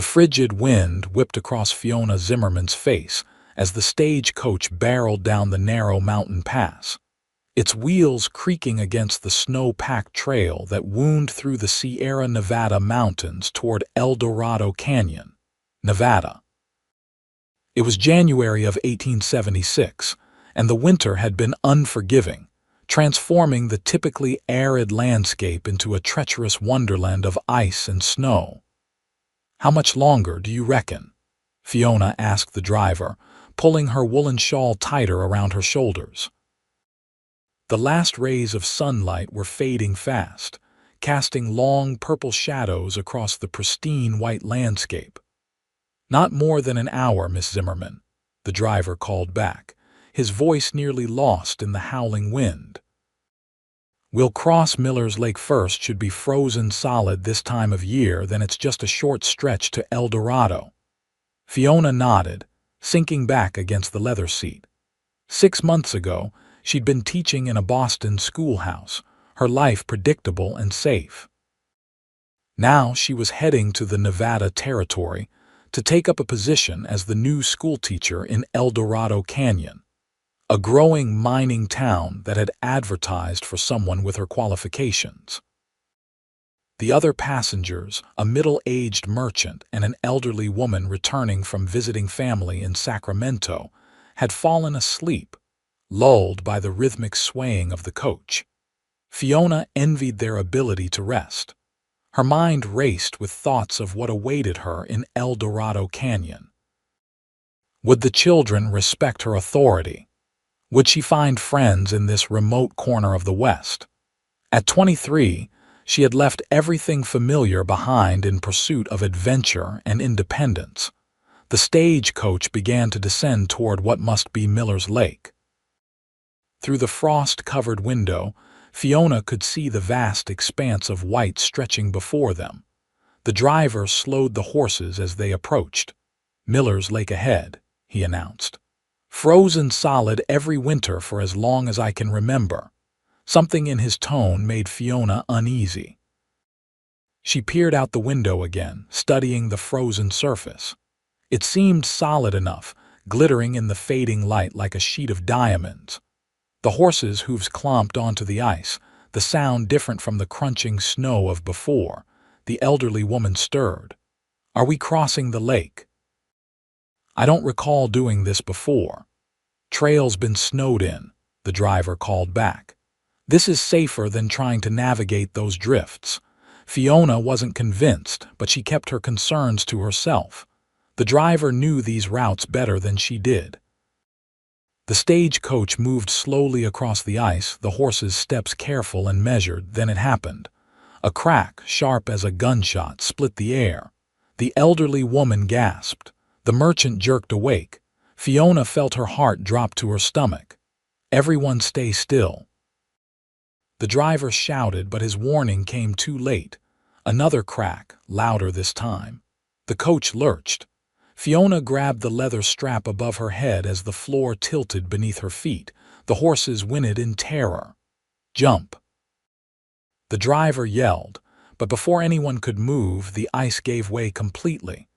The frigid wind whipped across Fiona Zimmerman's face as the stagecoach barreled down the narrow mountain pass, its wheels creaking against the snow-packed trail that wound through the Sierra Nevada mountains toward El Dorado Canyon, Nevada. It was January of 1876, and the winter had been unforgiving, transforming the typically arid landscape into a treacherous wonderland of ice and snow. "How much longer do you reckon?" Fiona asked the driver, pulling her woolen shawl tighter around her shoulders. The last rays of sunlight were fading fast, casting long purple shadows across the pristine white landscape. "Not more than an hour, Miss Zimmerman," the driver called back, his voice nearly lost in the howling wind. "We'll cross Miller's Lake first. Should be frozen solid this time of year, then it's just a short stretch to El Dorado." Fiona nodded, sinking back against the leather seat. 6 months ago, she'd been teaching in a Boston schoolhouse, her life predictable and safe. Now she was heading to the Nevada Territory to take up a position as the new schoolteacher in El Dorado Canyon, a growing mining town that had advertised for someone with her qualifications. The other passengers, a middle-aged merchant and an elderly woman returning from visiting family in Sacramento, had fallen asleep, lulled by the rhythmic swaying of the coach. Fiona envied their ability to rest. Her mind raced with thoughts of what awaited her in El Dorado Canyon. Would the children respect her authority? Would she find friends in this remote corner of the West? At 23, she had left everything familiar behind in pursuit of adventure and independence. The stagecoach began to descend toward what must be Miller's Lake. Through the frost-covered window, Fiona could see the vast expanse of white stretching before them. The driver slowed the horses as they approached. "Miller's Lake ahead," he announced. "Frozen solid every winter for as long as I can remember." Something in his tone made Fiona uneasy. She peered out the window again, studying the frozen surface. It seemed solid enough, glittering in the fading light like a sheet of diamonds. The horses' hooves clomped onto the ice, the sound different from the crunching snow of before. The elderly woman stirred. "Are we crossing the lake?" "I don't recall doing this before." "Trail's been snowed in," the driver called back. "This is safer than trying to navigate those drifts." Fiona wasn't convinced, but she kept her concerns to herself. The driver knew these routes better than she did. The stagecoach moved slowly across the ice, the horses' steps careful and measured. Then it happened. A crack, sharp as a gunshot, split the air. The elderly woman gasped. The merchant jerked awake. Fiona felt her heart drop to her stomach. "Everyone stay still." The driver shouted, but his warning came too late. Another crack, louder this time. The coach lurched. Fiona grabbed the leather strap above her head as the floor tilted beneath her feet. The horses whinnied in terror. "Jump!" The driver yelled, but before anyone could move, the ice gave way completely.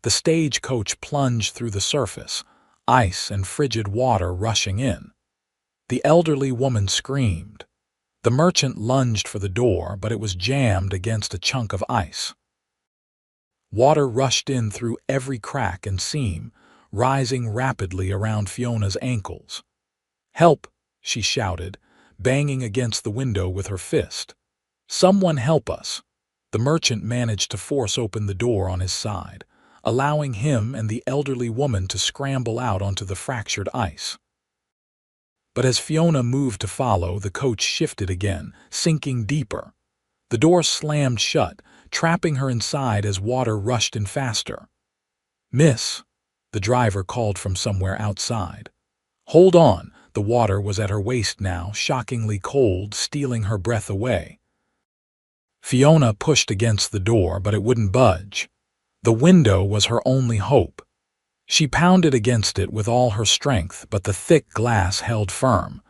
The stagecoach plunged through the surface, ice and frigid water rushing in. The elderly woman screamed. The merchant lunged for the door, but it was jammed against a chunk of ice. Water rushed in through every crack and seam, rising rapidly around Fiona's ankles. "Help!" she shouted, banging against the window with her fist. "Someone help us!" The merchant managed to force open the door on his side, allowing him and the elderly woman to scramble out onto the fractured ice. But as Fiona moved to follow, the coach shifted again, sinking deeper. The door slammed shut, trapping her inside as water rushed in faster. "Miss," the driver called from somewhere outside. "Hold on." The water was at her waist now, shockingly cold, stealing her breath away. Fiona pushed against the door, but it wouldn't budge. The window was her only hope. She pounded against it with all her strength, but the thick glass held firm.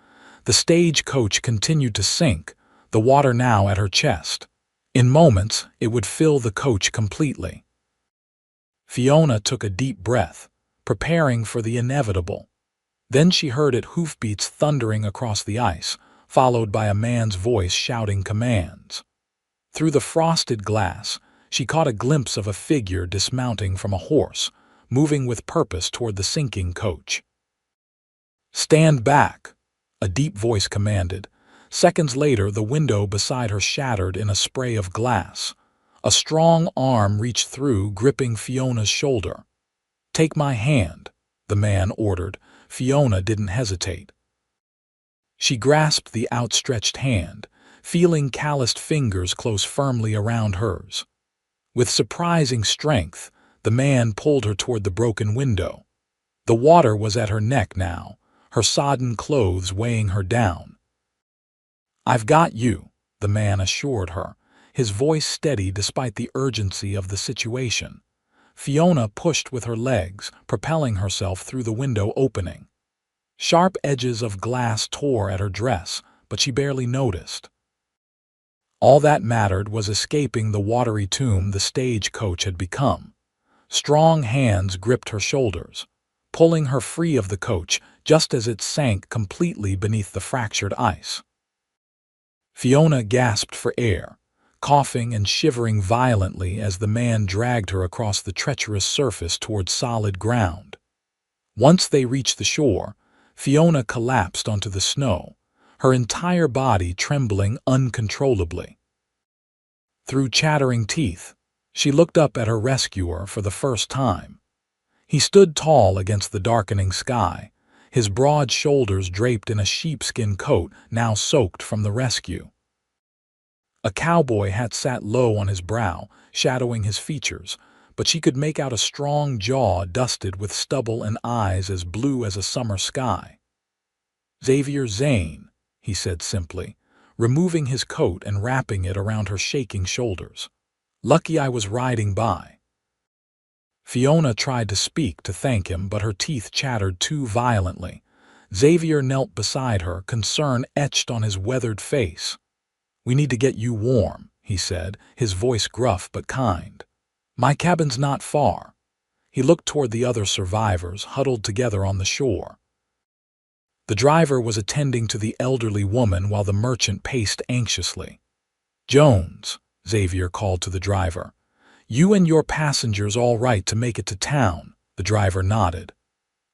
The stagecoach continued to sink, the water now at her chest. In moments, it would fill the coach completely. Fiona took a deep breath, preparing for the inevitable. Then she heard it hoofbeats thundering across the ice, followed by a man's voice shouting commands. Through the frosted glass, she caught a glimpse of a figure dismounting from a horse, moving with purpose toward the sinking coach. "Stand back," a deep voice commanded. Seconds later, the window beside her shattered in a spray of glass. A strong arm reached through, gripping Fiona's shoulder. "Take my hand," the man ordered. Fiona didn't hesitate. She grasped the outstretched hand, feeling calloused fingers close firmly around hers. With surprising strength, the man pulled her toward the broken window. The water was at her neck now, her sodden clothes weighing her down. "I've got you," the man assured her, his voice steady despite the urgency of the situation. Fiona pushed with her legs, propelling herself through the window opening. Sharp edges of glass tore at her dress, but she barely noticed. All that mattered was escaping the watery tomb the stagecoach had become. Strong hands gripped her shoulders, pulling her free of the coach just as it sank completely beneath the fractured ice. Fiona gasped for air, coughing and shivering violently as the man dragged her across the treacherous surface toward solid ground. Once they reached the shore, Fiona collapsed onto the snow, her entire body trembling uncontrollably. Through chattering teeth, she looked up at her rescuer for the first time. He stood tall against the darkening sky, his broad shoulders draped in a sheepskin coat now soaked from the rescue. A cowboy hat sat low on his brow, shadowing his features, but she could make out a strong jaw dusted with stubble and eyes as blue as a summer sky. "Xavier Zane," he said simply, removing his coat and wrapping it around her shaking shoulders. "Lucky I was riding by." Fiona tried to speak to thank him, but her teeth chattered too violently. Xavier knelt beside her, concern etched on his weathered face. "We need to get you warm," he said, his voice gruff but kind. "My cabin's not far." He looked toward the other survivors huddled together on the shore. The driver was attending to the elderly woman while the merchant paced anxiously. "Jones," Xavier called to the driver. "You and your passengers all right to make it to town?" The driver nodded.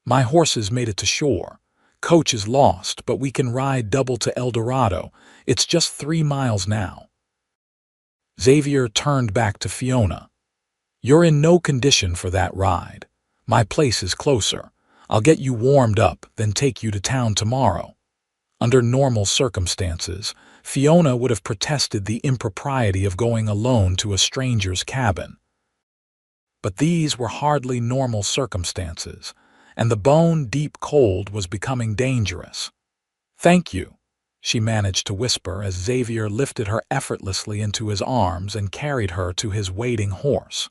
"My horses made it to shore. Coach is lost, but we can ride double to El Dorado. It's just 3 miles now." Xavier turned back to Fiona. "You're in no condition for that ride. My place is closer. I'll get you warmed up, then take you to town tomorrow." Under normal circumstances, Fiona would have protested the impropriety of going alone to a stranger's cabin. But these were hardly normal circumstances, and the bone-deep cold was becoming dangerous. "Thank you," she managed to whisper as Xavier lifted her effortlessly into his arms and carried her to his waiting horse.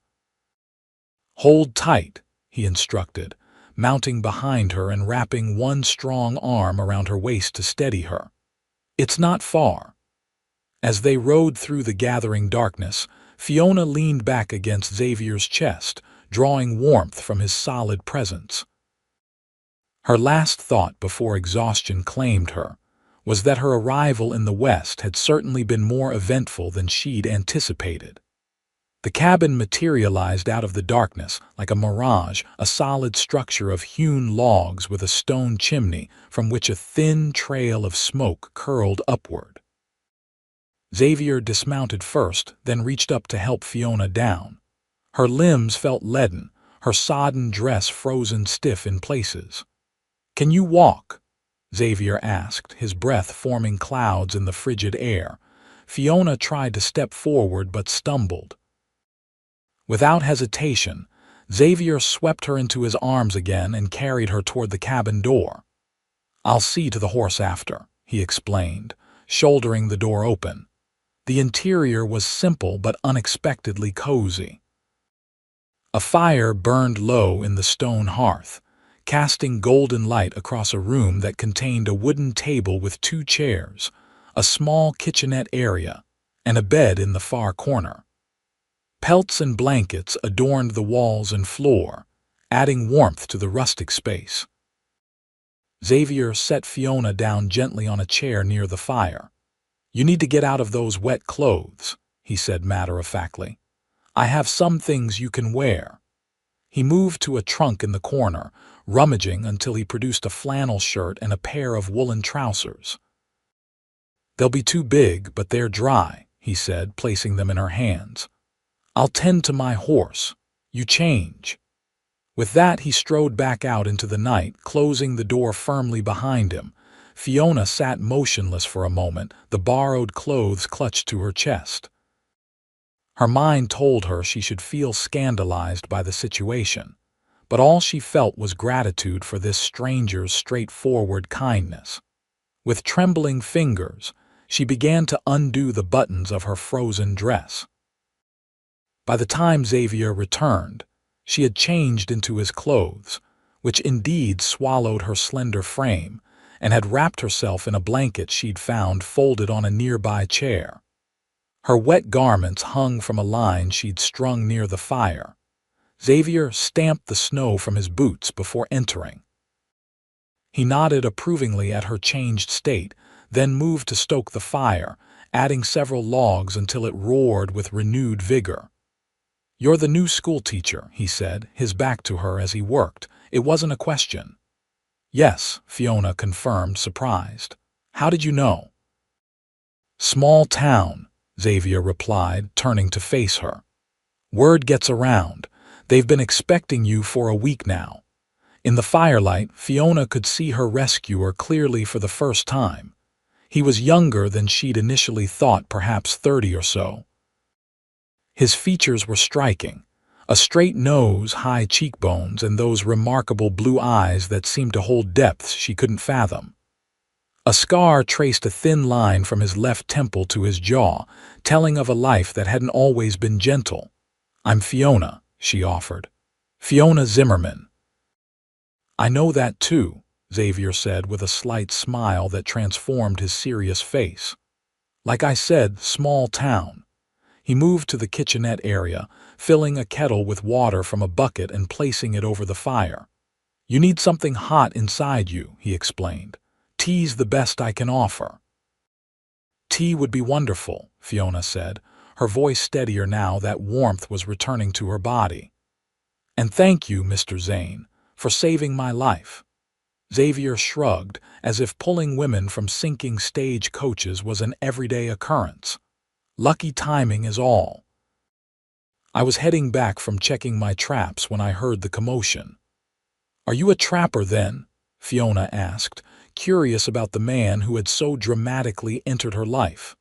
"Hold tight," he instructed, mounting behind her and wrapping one strong arm around her waist to steady her. "It's not far." As they rode through the gathering darkness, Fiona leaned back against Xavier's chest, drawing warmth from his solid presence. Her last thought before exhaustion claimed her was that her arrival in the West had certainly been more eventful than she'd anticipated. The cabin materialized out of the darkness like a mirage, a solid structure of hewn logs with a stone chimney from which a thin trail of smoke curled upward. Xavier dismounted first, then reached up to help Fiona down. Her limbs felt leaden, her sodden dress frozen stiff in places. "Can you walk?" Xavier asked, his breath forming clouds in the frigid air. Fiona tried to step forward but stumbled. Without hesitation, Xavier swept her into his arms again and carried her toward the cabin door. "I'll see to the horse after," he explained, shouldering the door open. The interior was simple but unexpectedly cozy. A fire burned low in the stone hearth, casting golden light across a room that contained a wooden table with 2 chairs, a small kitchenette area, and a bed in the far corner. Pelts and blankets adorned the walls and floor, adding warmth to the rustic space. Xavier set Fiona down gently on a chair near the fire. "You need to get out of those wet clothes," he said matter-of-factly. "I have some things you can wear." He moved to a trunk in the corner, rummaging until he produced a flannel shirt and a pair of woolen trousers. "They'll be too big, but they're dry," he said, placing them in her hands. "I'll tend to my horse. You change." With that, he strode back out into the night, closing the door firmly behind him. Fiona sat motionless for a moment, the borrowed clothes clutched to her chest. Her mind told her she should feel scandalized by the situation, but all she felt was gratitude for this stranger's straightforward kindness. With trembling fingers, she began to undo the buttons of her frozen dress. By the time Xavier returned, she had changed into his clothes, which indeed swallowed her slender frame, and had wrapped herself in a blanket she'd found folded on a nearby chair. Her wet garments hung from a line she'd strung near the fire. Xavier stamped the snow from his boots before entering. He nodded approvingly at her changed state, then moved to stoke the fire, adding several logs until it roared with renewed vigor. "You're the new schoolteacher," he said, his back to her as he worked. It wasn't a question. "Yes," Fiona confirmed, surprised. "How did you know?" "Small town," Xavier replied, turning to face her. "Word gets around. They've been expecting you for a week now." In the firelight, Fiona could see her rescuer clearly for the first time. He was younger than she'd initially thought, perhaps 30 or so. His features were striking, a straight nose, high cheekbones, and those remarkable blue eyes that seemed to hold depths she couldn't fathom. A scar traced a thin line from his left temple to his jaw, telling of a life that hadn't always been gentle. "I'm Fiona," she offered. "Fiona Zimmerman." "I know that too," Xavier said with a slight smile that transformed his serious face. "Like I said, small town." He moved to the kitchenette area, filling a kettle with water from a bucket and placing it over the fire. "You need something hot inside you," he explained. "Tea's the best I can offer." "Tea would be wonderful," Fiona said, her voice steadier now that warmth was returning to her body. "And thank you, Mr. Zane, for saving my life." Xavier shrugged, as if pulling women from sinking stagecoaches was an everyday occurrence. "Lucky timing is all. I was heading back from checking my traps when I heard the commotion." "Are you a trapper then?" Fiona asked, curious about the man who had so dramatically entered her life.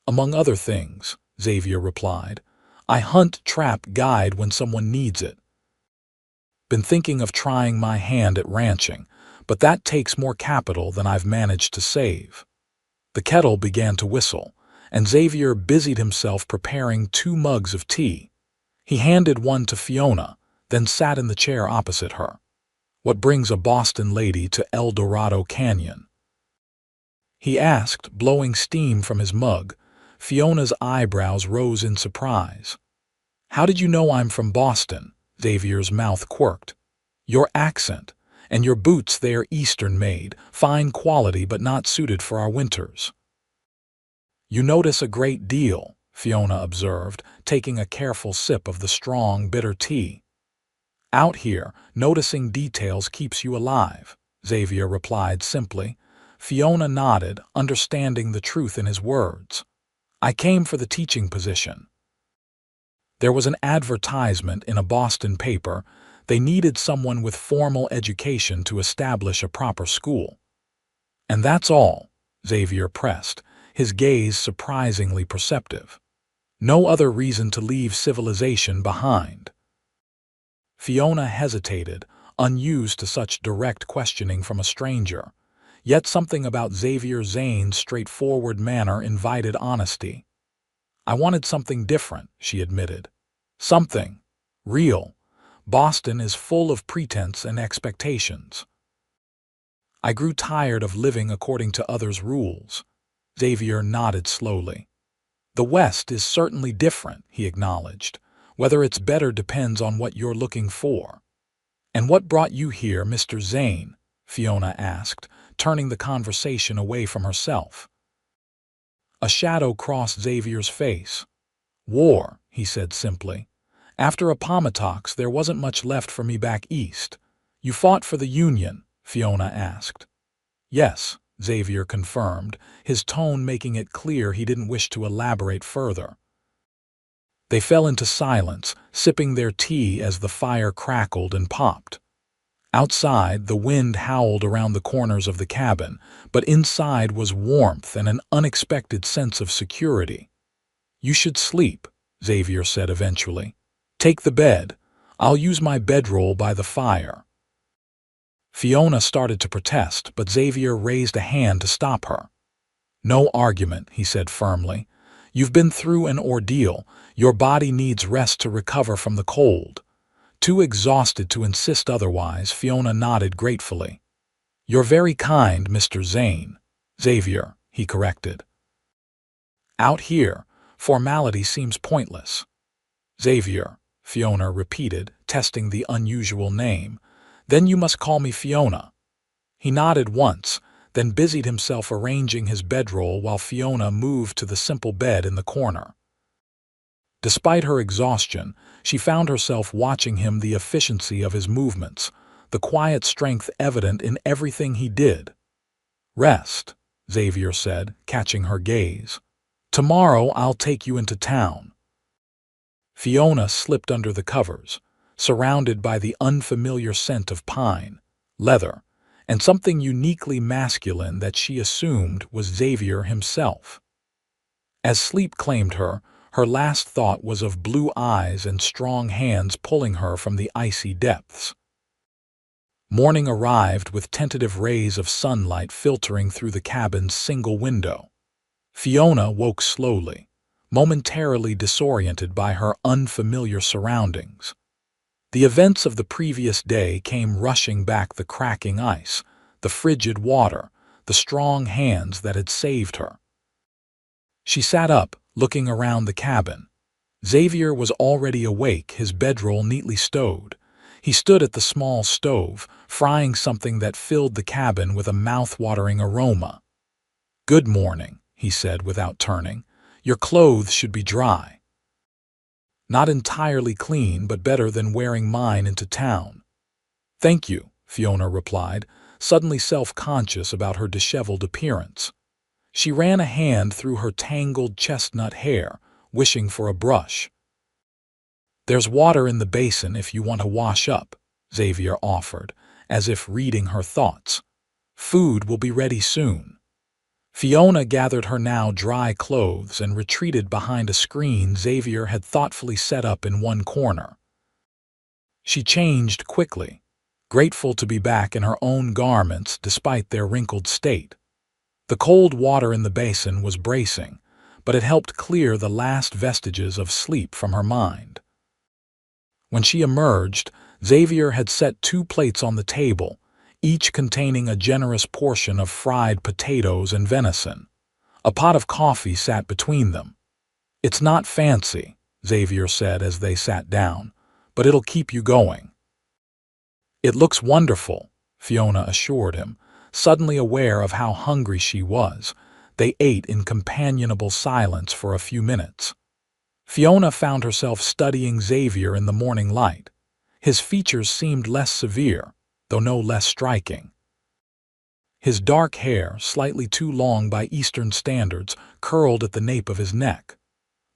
"Among other things," Xavier replied. "I hunt, trap, guide when someone needs it. Been thinking of trying my hand at ranching, but that takes more capital than I've managed to save." The kettle began to whistle, and Xavier busied himself preparing 2 mugs of tea. He handed one to Fiona, then sat in the chair opposite her. "What brings a Boston lady to El Dorado Canyon?" he asked, blowing steam from his mug. Fiona's eyebrows rose in surprise. "How did you know I'm from Boston?" Xavier's mouth quirked. "Your accent, and your boots, they're Eastern-made, fine quality but not suited for our winters." "You notice a great deal," Fiona observed, taking a careful sip of the strong, bitter tea. "Out here, noticing details keeps you alive," Xavier replied simply. Fiona nodded, understanding the truth in his words. "I came for the teaching position." There was an advertisement in a Boston paper. They needed someone with formal education to establish a proper school. "And that's all," Xavier pressed, his gaze surprisingly perceptive. "No other reason to leave civilization behind." Fiona hesitated, unused to such direct questioning from a stranger. Yet something about Xavier Zane's straightforward manner invited honesty. "I wanted something different," she admitted. "Something real. Boston is full of pretense and expectations. I grew tired of living according to others' rules." Xavier nodded slowly. "The West is certainly different," he acknowledged. Whether it's better depends on what you're looking for. And what brought you here, Mr. Zane? Fiona asked, turning the conversation away from herself. A shadow crossed Xavier's face. War, he said simply. After Appomattox, there wasn't much left for me back east. You fought for the Union? Fiona asked. Yes, Xavier confirmed, his tone making it clear he didn't wish to elaborate further. They fell into silence, sipping their tea as the fire crackled and popped. Outside, the wind howled around the corners of the cabin, but inside was warmth and an unexpected sense of security. You should sleep, Xavier said eventually. Take the bed. I'll use my bedroll by the fire. Fiona started to protest, but Xavier raised a hand to stop her. No argument, he said firmly. You've been through an ordeal. Your body needs rest to recover from the cold. Too exhausted to insist otherwise, Fiona nodded gratefully. You're very kind, Mr. Zane. Xavier, he corrected. Out here, formality seems pointless. Xavier, Fiona repeated, testing the unusual name. Then you must call me Fiona. He nodded once, then busied himself arranging his bedroll while Fiona moved to the simple bed in the corner. Despite her exhaustion, she found herself watching him, the efficiency of his movements, the quiet strength evident in everything he did. Rest, Xavier said, catching her gaze. Tomorrow I'll take you into town. Fiona slipped under the covers, surrounded by the unfamiliar scent of pine, leather, and something uniquely masculine that she assumed was Xavier himself. As sleep claimed her, her last thought was of blue eyes and strong hands pulling her from the icy depths. Morning arrived with tentative rays of sunlight filtering through the cabin's single window. Fiona woke slowly, momentarily disoriented by her unfamiliar surroundings. The events of the previous day came rushing back: the cracking ice, the frigid water, the strong hands that had saved her. She sat up, looking around the cabin. Xavier was already awake, his bedroll neatly stowed. He stood at the small stove, frying something that filled the cabin with a mouth-watering aroma. "Good morning," he said without turning. "Your clothes should be dry." "Not entirely clean, but better than wearing mine into town." "Thank you," Fiona replied, suddenly self-conscious about her disheveled appearance. She ran a hand through her tangled chestnut hair, wishing for a brush. "There's water in the basin if you want to wash up," Xavier offered, as if reading her thoughts. "Food will be ready soon." Fiona gathered her now dry clothes and retreated behind a screen Xavier had thoughtfully set up in one corner. She changed quickly, grateful to be back in her own garments despite their wrinkled state. The cold water in the basin was bracing, but it helped clear the last vestiges of sleep from her mind. When she emerged, Xavier had set 2 plates on the table, each containing a generous portion of fried potatoes and venison. A pot of coffee sat between them. "It's not fancy," Xavier said as they sat down, "but it'll keep you going." "It looks wonderful," Fiona assured him, suddenly aware of how hungry she was. They ate in companionable silence for a few minutes. Fiona found herself studying Xavier in the morning light. His features seemed less severe, though no less striking. His dark hair, slightly too long by Eastern standards, curled at the nape of his neck.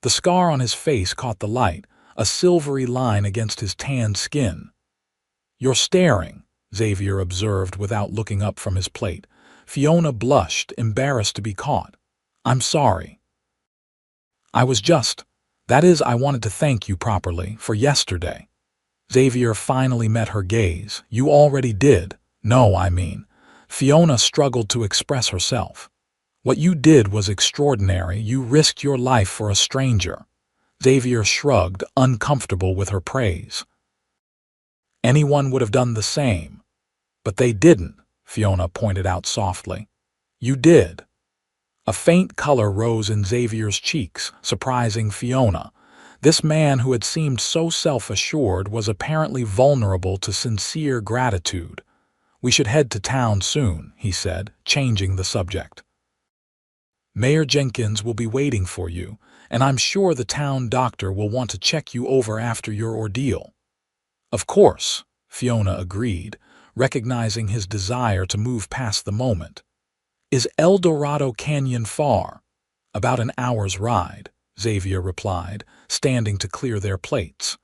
The scar on his face caught the light, a silvery line against his tanned skin. "You're staring," Xavier observed without looking up from his plate. Fiona blushed, embarrassed to be caught. "I'm sorry. I wanted to thank you properly for yesterday." Xavier finally met her gaze. "You already did." "No, I mean." Fiona struggled to express herself. "What you did was extraordinary. You risked your life for a stranger." Xavier shrugged, uncomfortable with her praise. "Anyone would have done the same." "But they didn't," Fiona pointed out softly. "You did." A faint color rose in Xavier's cheeks, surprising Fiona. This man who had seemed so self-assured was apparently vulnerable to sincere gratitude. "We should head to town soon," he said, changing the subject. "Mayor Jenkins will be waiting for you, and I'm sure the town doctor will want to check you over after your ordeal." "Of course," Fiona agreed, recognizing his desire to move past the moment. "Is El Dorado Canyon far?" "About an hour's ride," Xavier replied, standing to clear their plates.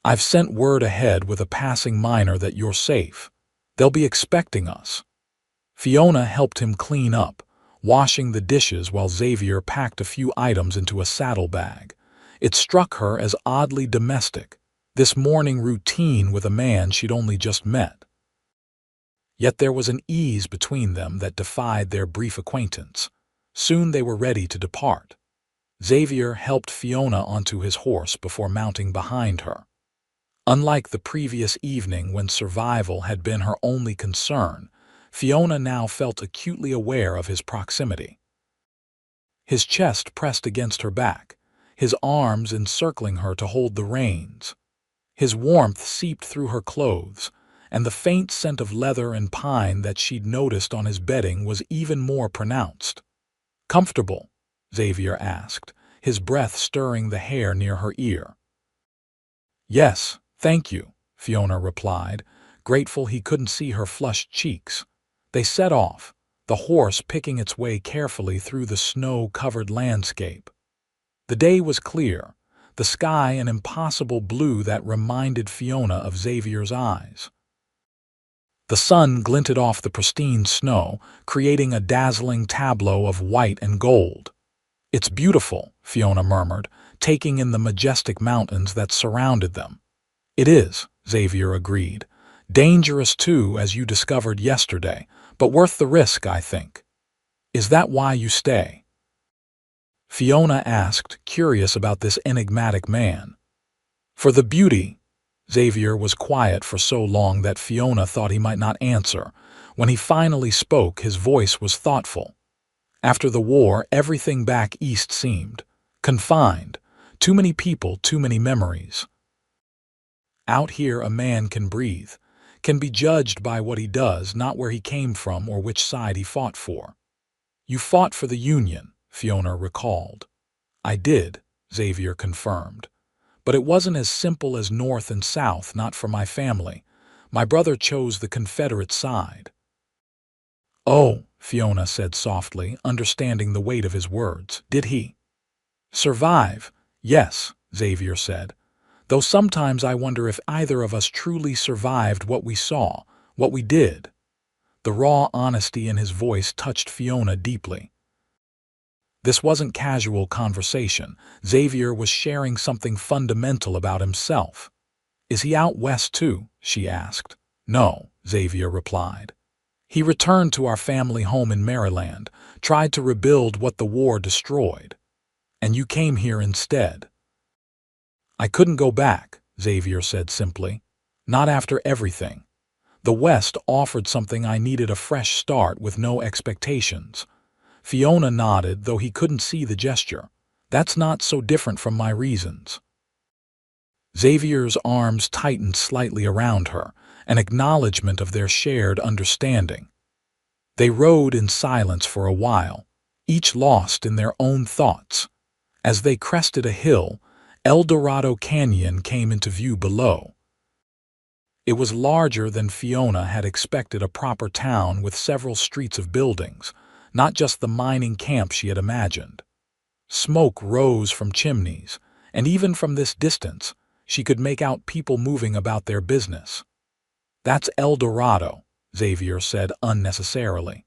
"I've sent word ahead with a passing miner that you're safe. They'll be expecting us." Fiona helped him clean up, washing the dishes while Xavier packed a few items into a saddlebag. It struck her as oddly domestic, this morning routine with a man she'd only just met. Yet there was an ease between them that defied their brief acquaintance. Soon they were ready to depart. Xavier helped Fiona onto his horse before mounting behind her. Unlike the previous evening when survival had been her only concern, Fiona now felt acutely aware of his proximity. His chest pressed against her back, his arms encircling her to hold the reins. His warmth seeped through her clothes, and the faint scent of leather and pine that she'd noticed on his bedding was even more pronounced. "Comfortable?" Xavier asked, his breath stirring the hair near her ear. "Yes, thank you," Fiona replied, grateful he couldn't see her flushed cheeks. They set off, the horse picking its way carefully through the snow-covered landscape. The day was clear, the sky an impossible blue that reminded Fiona of Xavier's eyes. The sun glinted off the pristine snow, creating a dazzling tableau of white and gold. "It's beautiful," Fiona murmured, taking in the majestic mountains that surrounded them. "It is," Xavier agreed. "Dangerous too, as you discovered yesterday, but worth the risk, I think." "Is that why you stay?" Fiona asked, curious about this enigmatic man. "For the beauty." Xavier was quiet for so long that Fiona thought he might not answer. When he finally spoke, his voice was thoughtful. "After the war, everything back east seemed confined. Too many people, too many memories. Out here a man can breathe, can be judged by what he does, not where he came from or which side he fought for." "You fought for the Union," Fiona recalled. "I did," Xavier confirmed. "But it wasn't as simple as North and South, not for my family. My brother chose the Confederate side." "Oh," Fiona said softly, understanding the weight of his words. "Did he?" "Survive? Yes," Xavier said. "Though sometimes I wonder if either of us truly survived what we saw, what we did." The raw honesty in his voice touched Fiona deeply. This wasn't casual conversation. Xavier was sharing something fundamental about himself. "Is he out west too?" she asked. "No," Xavier replied. "He returned to our family home in Maryland, tried to rebuild what the war destroyed. And you came here instead." "I couldn't go back," Xavier said simply. "Not after everything. The West offered something I needed, a fresh start with no expectations." Fiona nodded, though he couldn't see the gesture. "That's not so different from my reasons." Xavier's arms tightened slightly around her, an acknowledgement of their shared understanding. They rode in silence for a while, each lost in their own thoughts. As they crested a hill, El Dorado Canyon came into view below. It was larger than Fiona had expected, a proper town with several streets of buildings, not just the mining camp she had imagined. Smoke rose from chimneys, and even from this distance, she could make out people moving about their business. "That's El Dorado," Xavier said unnecessarily.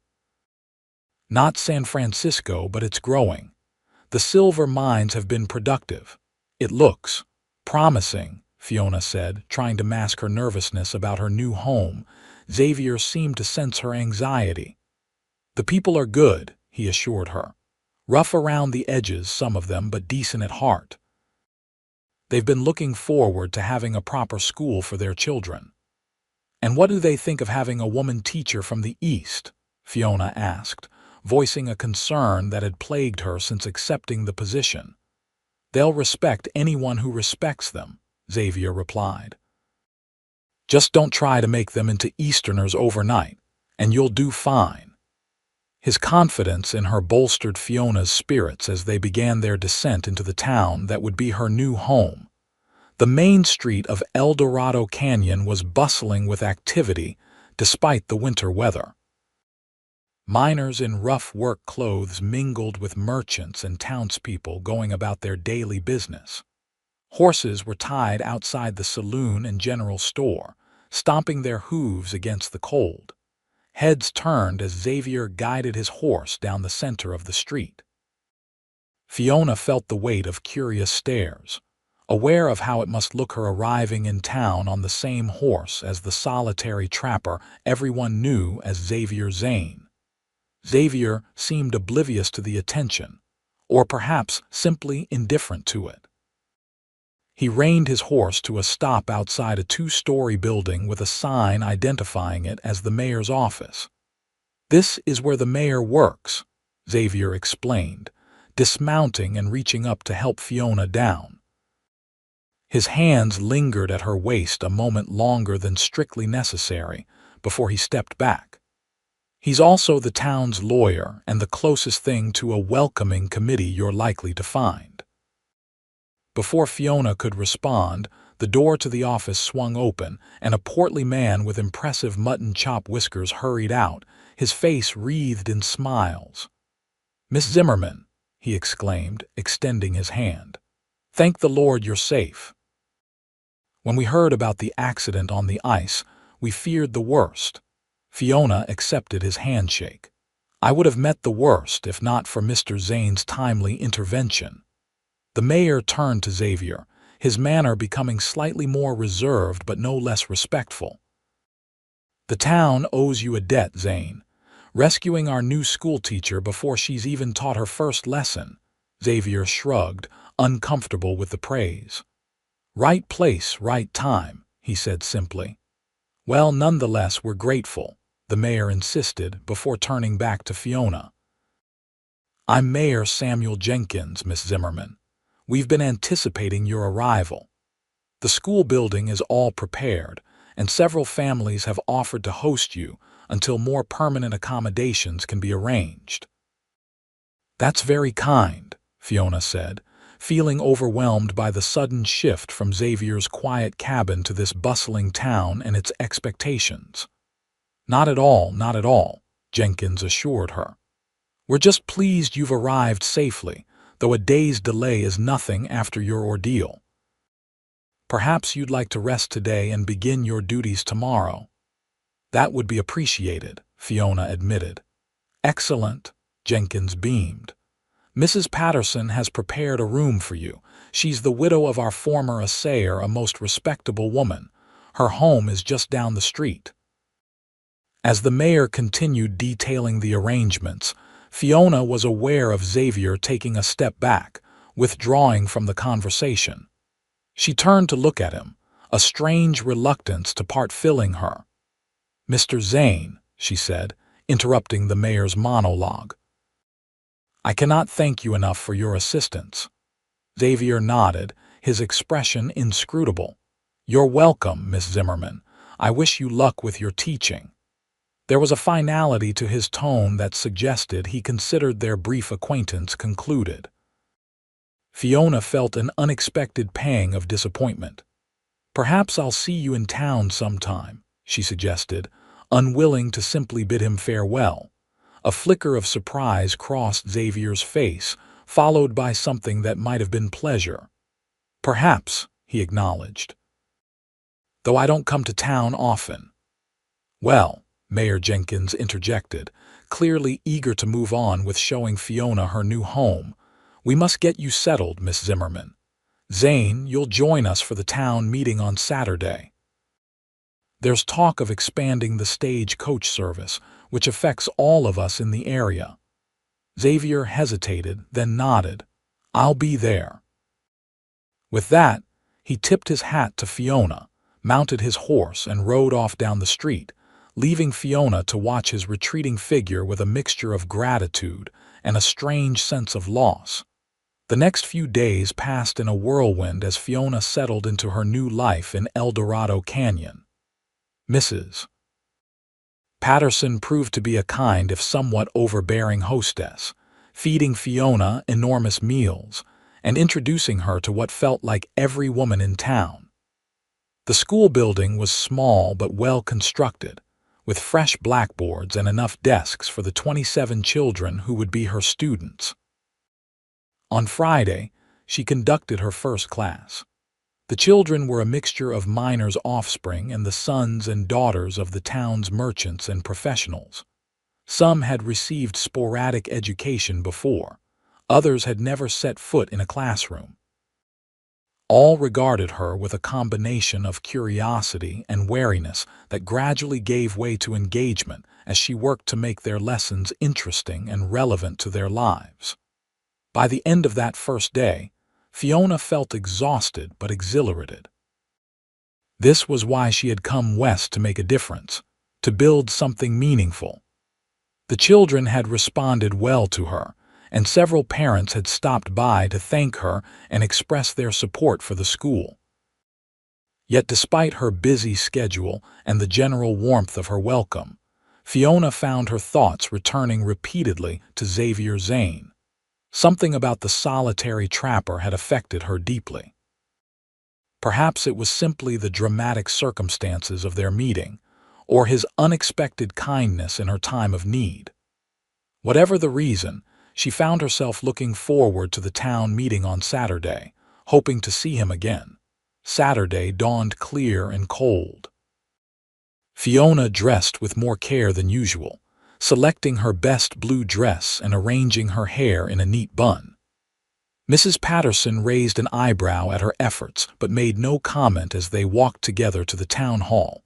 "Not San Francisco, but it's growing. The silver mines have been productive. It looks promising," Fiona said, trying to mask her nervousness about her new home. Xavier seemed to sense her anxiety. "The people are good," he assured her. "Rough around the edges, some of them, but decent at heart. They've been looking forward to having a proper school for their children." "And what do they think of having a woman teacher from the East?" Fiona asked, voicing a concern that had plagued her since accepting the position. They'll respect anyone who respects them, Xavier replied. Just don't try to make them into Easterners overnight, and you'll do fine. His confidence in her bolstered Fiona's spirits as they began their descent into the town that would be her new home. The main street of El Dorado Canyon was bustling with activity despite the winter weather. Miners in rough work clothes mingled with merchants and townspeople going about their daily business. Horses were tied outside the saloon and general store, stomping their hooves against the cold. Heads turned as Xavier guided his horse down the center of the street. Fiona felt the weight of curious stares, aware of how it must look her arriving in town on the same horse as the solitary trapper everyone knew as Xavier Zane. Xavier seemed oblivious to the attention, or perhaps simply indifferent to it. He reined his horse to a stop outside a two-story building with a sign identifying it as the mayor's office. "This is where the mayor works," Xavier explained, dismounting and reaching up to help Fiona down. His hands lingered at her waist a moment longer than strictly necessary before he stepped back. "He's also the town's lawyer and the closest thing to a welcoming committee you're likely to find." Before Fiona could respond, the door to the office swung open, and a portly man with impressive mutton chop whiskers hurried out, his face wreathed in smiles. "Miss Zimmerman," he exclaimed, extending his hand. "Thank the Lord you're safe. When we heard about the accident on the ice, we feared the worst." Fiona accepted his handshake. "I would have met the worst if not for Mr. Zane's timely intervention." The mayor turned to Xavier, his manner becoming slightly more reserved but no less respectful. "The town owes you a debt, Zane. Rescuing our new schoolteacher before she's even taught her first lesson." Xavier shrugged, uncomfortable with the praise. "Right place, right time," he said simply. "Well, nonetheless, we're grateful," the mayor insisted before turning back to Fiona. "I'm Mayor Samuel Jenkins, Miss Zimmerman. We've been anticipating your arrival. The school building is all prepared, and several families have offered to host you until more permanent accommodations can be arranged." "That's very kind," Fiona said, feeling overwhelmed by the sudden shift from Xavier's quiet cabin to this bustling town and its expectations. Not at all," Jenkins assured her. "We're just pleased you've arrived safely, though a day's delay is nothing after your ordeal. Perhaps you'd like to rest today and begin your duties tomorrow." "That would be appreciated," Fiona admitted. "Excellent," Jenkins beamed. "Mrs. Patterson has prepared a room for you. She's the widow of our former assayer, a most respectable woman. Her home is just down the street." As the mayor continued detailing the arrangements, Fiona was aware of Xavier taking a step back, withdrawing from the conversation. She turned to look at him, a strange reluctance to part filling her. "Mr. Zane," she said, interrupting the mayor's monologue. "I cannot thank you enough for your assistance." Xavier nodded, his expression inscrutable. "You're welcome, Miss Zimmerman. I wish you luck with your teaching." There was a finality to his tone that suggested he considered their brief acquaintance concluded. Fiona felt an unexpected pang of disappointment. "Perhaps I'll see you in town sometime," she suggested, unwilling to simply bid him farewell. A flicker of surprise crossed Xavier's face, followed by something that might have been pleasure. "Perhaps," he acknowledged. "Though I don't come to town often." "Well," Mayor Jenkins interjected, clearly eager to move on with showing Fiona her new home, "we must get you settled, Miss Zimmerman. Zane, you'll join us for the town meeting on Saturday. There's talk of expanding the Stagecoach service, which affects all of us in the area." Xavier hesitated, then nodded. "I'll be there." With that, he tipped his hat to Fiona, mounted his horse, and rode off down the street, leaving Fiona to watch his retreating figure with a mixture of gratitude and a strange sense of loss. The next few days passed in a whirlwind as Fiona settled into her new life in El Dorado Canyon. Mrs. Patterson proved to be a kind if somewhat overbearing hostess, feeding Fiona enormous meals and introducing her to what felt like every woman in town. The school building was small but well constructed, with fresh blackboards and enough desks for the 27 children who would be her students. On Friday, she conducted her first class. The children were a mixture of miners' offspring and the sons and daughters of the town's merchants and professionals. Some had received sporadic education before, others had never set foot in a classroom. All regarded her with a combination of curiosity and wariness that gradually gave way to engagement as she worked to make their lessons interesting and relevant to their lives. By the end of that first day, Fiona felt exhausted but exhilarated. This was why she had come west to make a difference, to build something meaningful. The children had responded well to her, and several parents had stopped by to thank her and express their support for the school. Yet despite her busy schedule and the general warmth of her welcome, Fiona found her thoughts returning repeatedly to Xavier Zane. Something about the solitary trapper had affected her deeply. Perhaps it was simply the dramatic circumstances of their meeting, or his unexpected kindness in her time of need. Whatever the reason, she found herself looking forward to the town meeting on Saturday, hoping to see him again. Saturday dawned clear and cold. Fiona dressed with more care than usual, selecting her best blue dress and arranging her hair in a neat bun. Mrs. Patterson raised an eyebrow at her efforts but made no comment as they walked together to the town hall.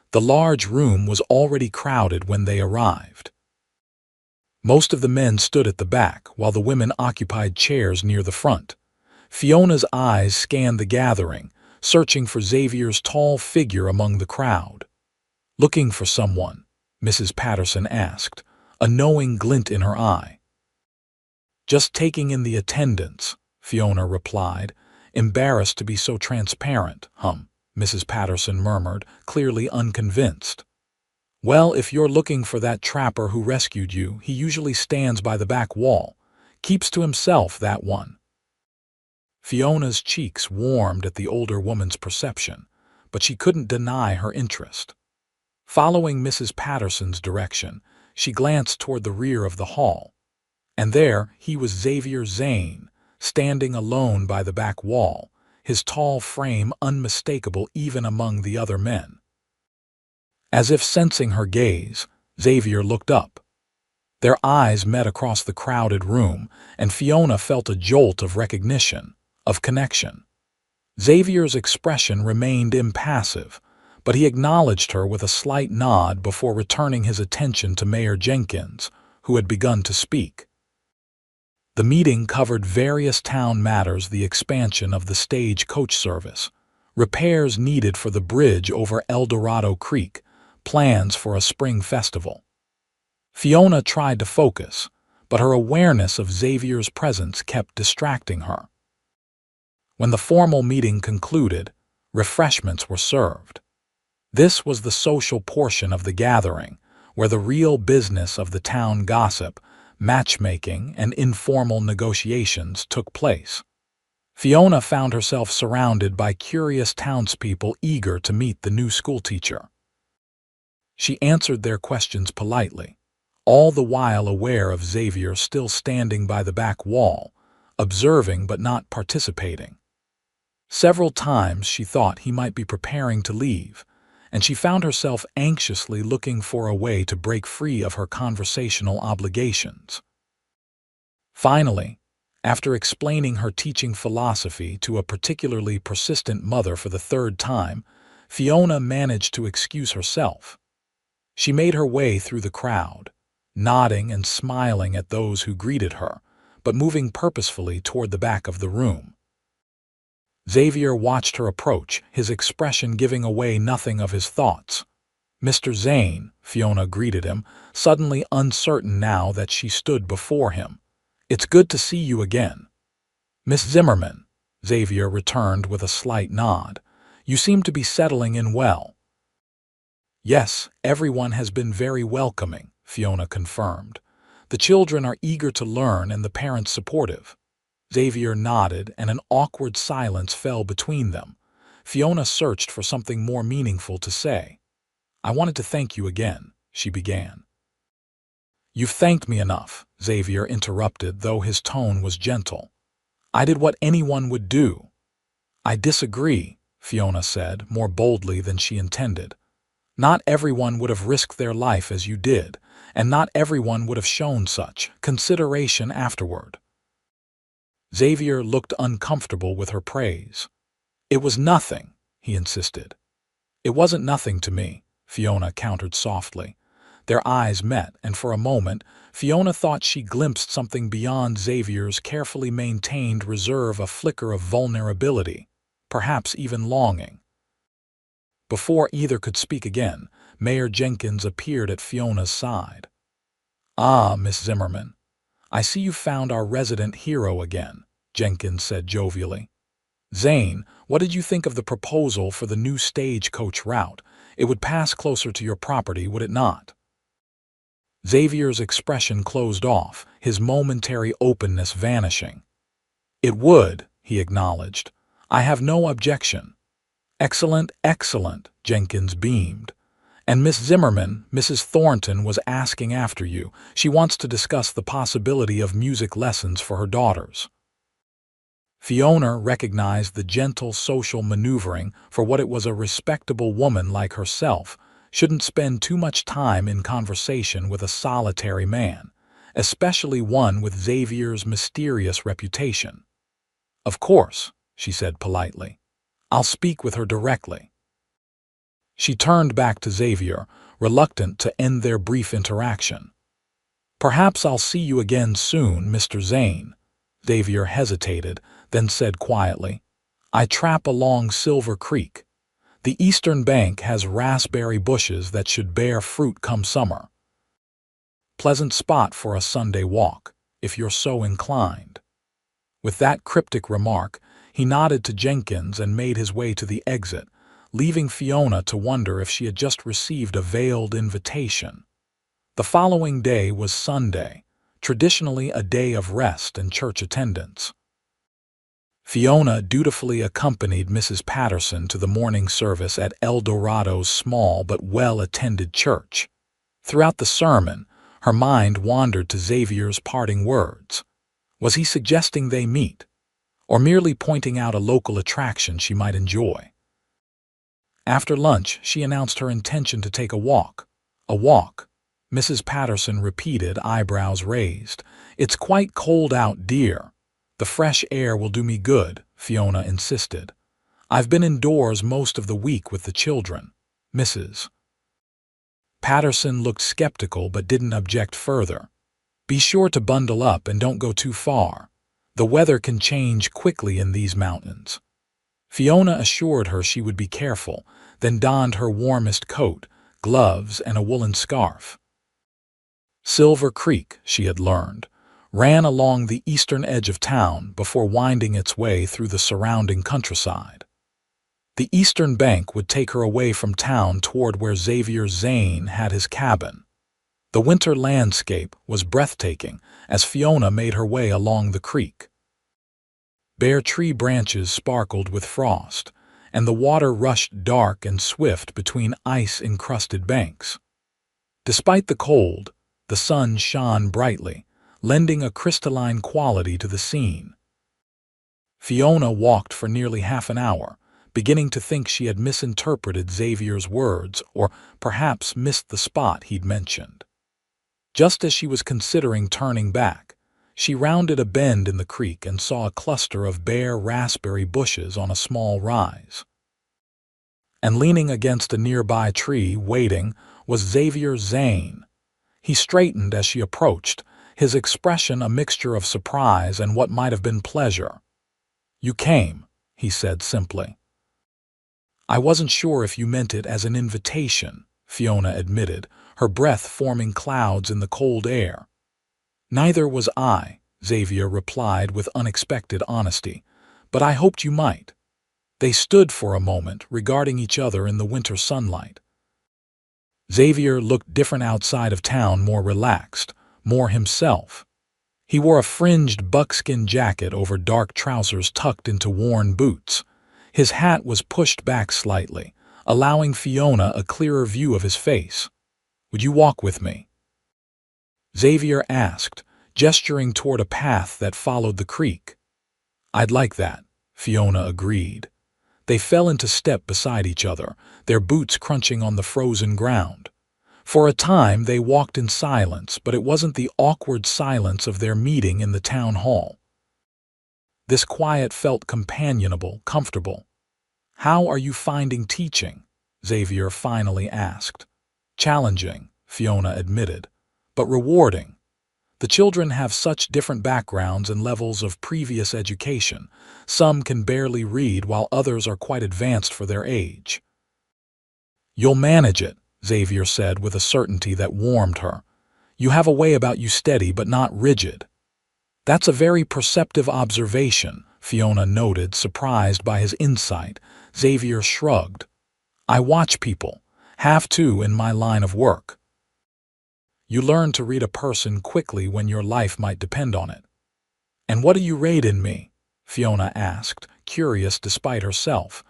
The large room was already crowded when they arrived. Most of the men stood at the back while the women occupied chairs near the front. Fiona's eyes scanned the gathering, searching for Xavier's tall figure among the crowd. "Looking for someone?" Mrs. Patterson asked, a knowing glint in her eye. "Just taking in the attendance," Fiona replied, embarrassed to be so transparent. Mrs. Patterson murmured, clearly unconvinced. "Well, if you're looking for that trapper who rescued you, he usually stands by the back wall. Keeps to himself, that one." Fiona's cheeks warmed at the older woman's perception, but she couldn't deny her interest. Following Mrs. Patterson's direction, she glanced toward the rear of the hall. And there he was, Xavier Zane, standing alone by the back wall, his tall frame unmistakable even among the other men. As if sensing her gaze, Xavier looked up. Their eyes met across the crowded room, and Fiona felt a jolt of recognition, of connection. Xavier's expression remained impassive, but he acknowledged her with a slight nod before returning his attention to Mayor Jenkins, who had begun to speak. The meeting covered various town matters: the expansion of the Stagecoach service, repairs needed for the bridge over El Dorado Creek, plans for a spring festival. Fiona tried to focus, but her awareness of Xavier's presence kept distracting her. When the formal meeting concluded, refreshments were served. This was the social portion of the gathering, where the real business of the town gossip, matchmaking, and informal negotiations took place. Fiona found herself surrounded by curious townspeople eager to meet the new schoolteacher. She answered their questions politely, all the while aware of Xavier still standing by the back wall, observing but not participating. Several times she thought he might be preparing to leave, and she found herself anxiously looking for a way to break free of her conversational obligations. Finally, after explaining her teaching philosophy to a particularly persistent mother for the third time, Fiona managed to excuse herself. She made her way through the crowd, nodding and smiling at those who greeted her, but moving purposefully toward the back of the room. Xavier watched her approach, his expression giving away nothing of his thoughts. "Mr. Zane," Fiona greeted him, suddenly uncertain now that she stood before him. "It's good to see you again." Miss Zimmerman, Xavier returned with a slight nod. You seem to be settling in well. Yes, everyone has been very welcoming, Fiona confirmed. The children are eager to learn and the parents supportive. Xavier nodded and an awkward silence fell between them. Fiona searched for something more meaningful to say. I wanted to thank you again, she began. You've thanked me enough, Xavier interrupted, though his tone was gentle. I did what anyone would do. I disagree, Fiona said, more boldly than she intended. Not everyone would have risked their life as you did, and not everyone would have shown such consideration afterward. Xavier looked uncomfortable with her praise. It was nothing, he insisted. It wasn't nothing to me, Fiona countered softly. Their eyes met, and for a moment, Fiona thought she glimpsed something beyond Xavier's carefully maintained reserve, a flicker of vulnerability, perhaps even longing. Before either could speak again, Mayor Jenkins appeared at Fiona's side. Ah, Miss Zimmerman, I see you've found our resident hero again, Jenkins said jovially. Zane, what did you think of the proposal for the new Stagecoach route? It would pass closer to your property, would it not? Xavier's expression closed off, his momentary openness vanishing. It would, he acknowledged. I have no objection. Excellent, excellent, Jenkins beamed. And Miss Zimmerman, Mrs. Thornton, was asking after you. She wants to discuss the possibility of music lessons for her daughters. Fiona recognized the gentle social maneuvering for what it was. A respectable woman like herself shouldn't spend too much time in conversation with a solitary man, especially one with Xavier's mysterious reputation. Of course, she said politely. I'll speak with her directly. She turned back to Xavier, reluctant to end their brief interaction. Perhaps I'll see you again soon, Mr. Zane. Xavier hesitated, then said quietly, I trap along Silver Creek. The eastern bank has raspberry bushes that should bear fruit come summer. Pleasant spot for a Sunday walk, if you're so inclined. With that cryptic remark, he nodded to Jenkins and made his way to the exit, leaving Fiona to wonder if she had just received a veiled invitation. The following day was Sunday, traditionally a day of rest and church attendance. Fiona dutifully accompanied Mrs. Patterson to the morning service at El Dorado's small but well-attended church. Throughout the sermon, her mind wandered to Xavier's parting words. Was he suggesting they meet, or merely pointing out a local attraction she might enjoy? After lunch, she announced her intention to take a walk. A walk, Mrs. Patterson repeated, eyebrows raised. It's quite cold out, dear. The fresh air will do me good, Fiona insisted. I've been indoors most of the week with the children. Mrs. Patterson looked skeptical but didn't object further. Be sure to bundle up and don't go too far. The weather can change quickly in these mountains. Fiona assured her she would be careful, then donned her warmest coat, gloves, and a woolen scarf. Silver Creek, she had learned, ran along the eastern edge of town before winding its way through the surrounding countryside. The eastern bank would take her away from town toward where Xavier Zane had his cabin. The winter landscape was breathtaking as Fiona made her way along the creek. Bare tree branches sparkled with frost, and the water rushed dark and swift between ice-encrusted banks. Despite the cold, the sun shone brightly, lending a crystalline quality to the scene. Fiona walked for nearly half an hour, beginning to think she had misinterpreted Xavier's words or perhaps missed the spot he'd mentioned. Just as she was considering turning back, she rounded a bend in the creek and saw a cluster of bare raspberry bushes on a small rise. And leaning against a nearby tree, waiting, was Xavier Zane. He straightened as she approached, his expression a mixture of surprise and what might have been pleasure. You came, he said simply. I wasn't sure if you meant it as an invitation, Fiona admitted, her breath forming clouds in the cold air. Neither was I, Xavier replied with unexpected honesty, "but I hoped you might." They stood for a moment, regarding each other in the winter sunlight. Xavier looked different outside of town, more relaxed, more himself. He wore a fringed buckskin jacket over dark trousers tucked into worn boots. His hat was pushed back slightly, allowing Fiona a clearer view of his face. "Would you walk with me?" Xavier asked, gesturing toward a path that followed the creek. "I'd like that," Fiona agreed. They fell into step beside each other, their boots crunching on the frozen ground. For a time they walked in silence, but it wasn't the awkward silence of their meeting in the town hall. This quiet felt companionable, comfortable. "How are you finding teaching?" Xavier finally asked. "Challenging," Fiona admitted, "but rewarding. The children have such different backgrounds and levels of previous education. Some can barely read while others are quite advanced for their age." "You'll manage it," Xavier said with a certainty that warmed her. "You have a way about you, steady but not rigid." "That's a very perceptive observation," Fiona noted, surprised by his insight. Xavier shrugged. "I watch people. Have to in my line of work." "You learn to read a person quickly when your life might depend on it." "And what do you rate in me?" Fiona asked, curious despite herself.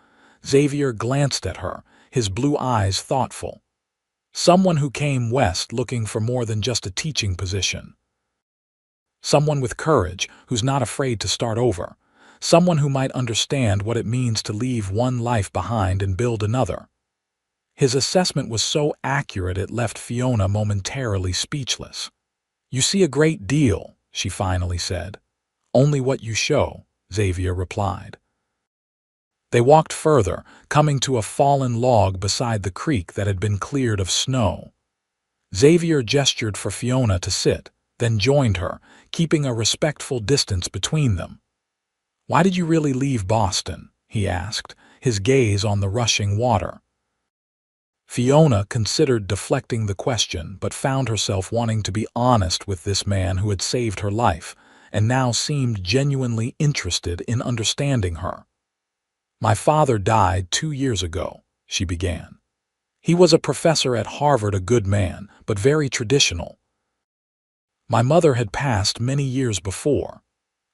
Xavier glanced at her, his blue eyes thoughtful. "Someone who came west looking for more than just a teaching position. Someone with courage, who's not afraid to start over. Someone who might understand what it means to leave one life behind and build another." His assessment was so accurate it left Fiona momentarily speechless. "You see a great deal," she finally said. "Only what you show," Xavier replied. They walked further, coming to a fallen log beside the creek that had been cleared of snow. Xavier gestured for Fiona to sit, then joined her, keeping a respectful distance between them. "Why did you really leave Boston?" he asked, his gaze on the rushing water. Fiona considered deflecting the question, but found herself wanting to be honest with this man who had saved her life, and now seemed genuinely interested in understanding her. "My father died 2 years ago," she began. "He was a professor at Harvard, a good man, but very traditional. My mother had passed many years before.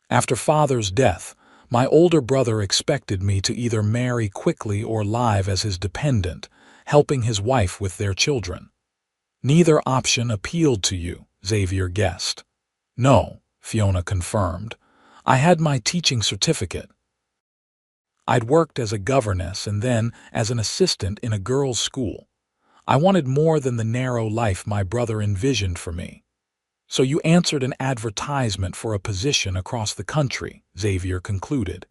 After father's death, my older brother expected me to either marry quickly or live as his dependent, helping his wife with their children." "Neither option appealed to you," Xavier guessed. "No," Fiona confirmed. "I had my teaching certificate. I'd worked as a governess and then as an assistant in a girls' school. I wanted more than the narrow life my brother envisioned for me." "So you answered an advertisement for a position across the country," Xavier concluded.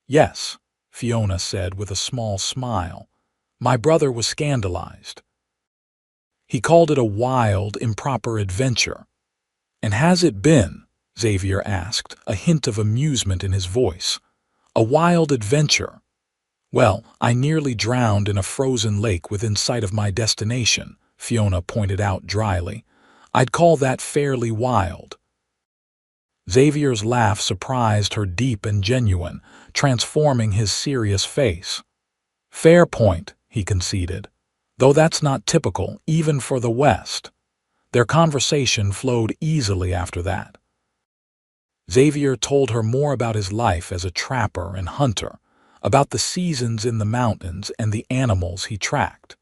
"Yes," Fiona said with a small smile. "My brother was scandalized. He called it a wild, improper adventure." "And has it been?" Xavier asked, a hint of amusement in his voice. "A wild adventure? Well, I nearly drowned in a frozen lake within sight of my destination," Fiona pointed out dryly. "I'd call that fairly wild." Xavier's laugh surprised her, deep and genuine, transforming his serious face. "Fair point," he conceded, "though that's not typical, even for the West." Their conversation flowed easily after that. Xavier told her more about his life as a trapper and hunter, about the seasons in the mountains and the animals he tracked.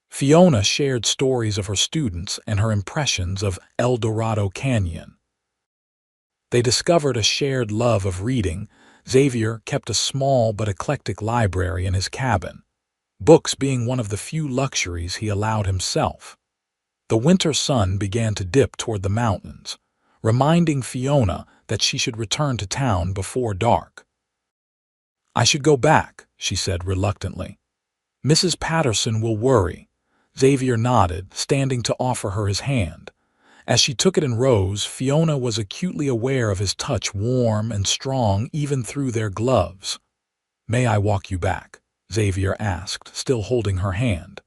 Fiona shared stories of her students and her impressions of El Dorado Canyon. They discovered a shared love of reading. Xavier kept a small but eclectic library in his cabin, books being one of the few luxuries he allowed himself. The winter sun began to dip toward the mountains, reminding Fiona that she should return to town before dark. "I should go back," she said reluctantly. "Mrs. Patterson will worry." Xavier nodded, standing to offer her his hand. As she took it and rose, Fiona was acutely aware of his touch, warm and strong even through their gloves. "May I walk you back?" Xavier asked, still holding her hand.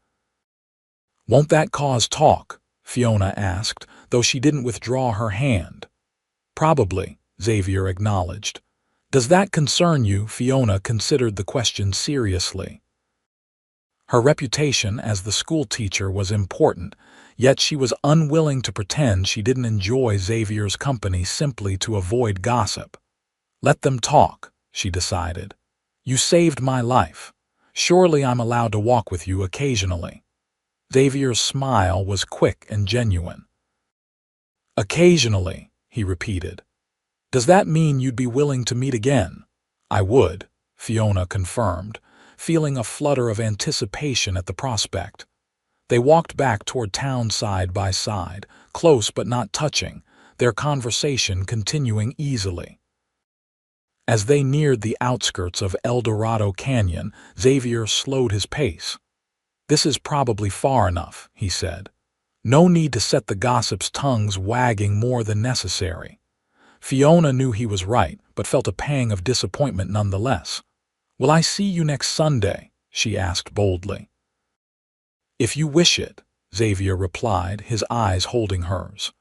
"Won't that cause talk?" Fiona asked, though she didn't withdraw her hand. "Probably," Xavier acknowledged. Does that concern you? Fiona considered the question seriously. Her reputation as the schoolteacher was important, yet she was unwilling to pretend she didn't enjoy Xavier's company simply to avoid gossip. Let them talk, she decided. You saved my life. Surely I'm allowed to walk with you occasionally. Xavier's smile was quick and genuine. Occasionally, he repeated. Does that mean you'd be willing to meet again? I would, Fiona confirmed, feeling a flutter of anticipation at the prospect. They walked back toward town side by side, close but not touching, their conversation continuing easily. As they neared the outskirts of El Dorado Canyon, Xavier slowed his pace. This is probably far enough, he said. No need to set the gossips' tongues wagging more than necessary. Fiona knew he was right, but felt a pang of disappointment nonetheless. Will I see you next Sunday? She asked boldly. If you wish it, Xavier replied, his eyes holding hers.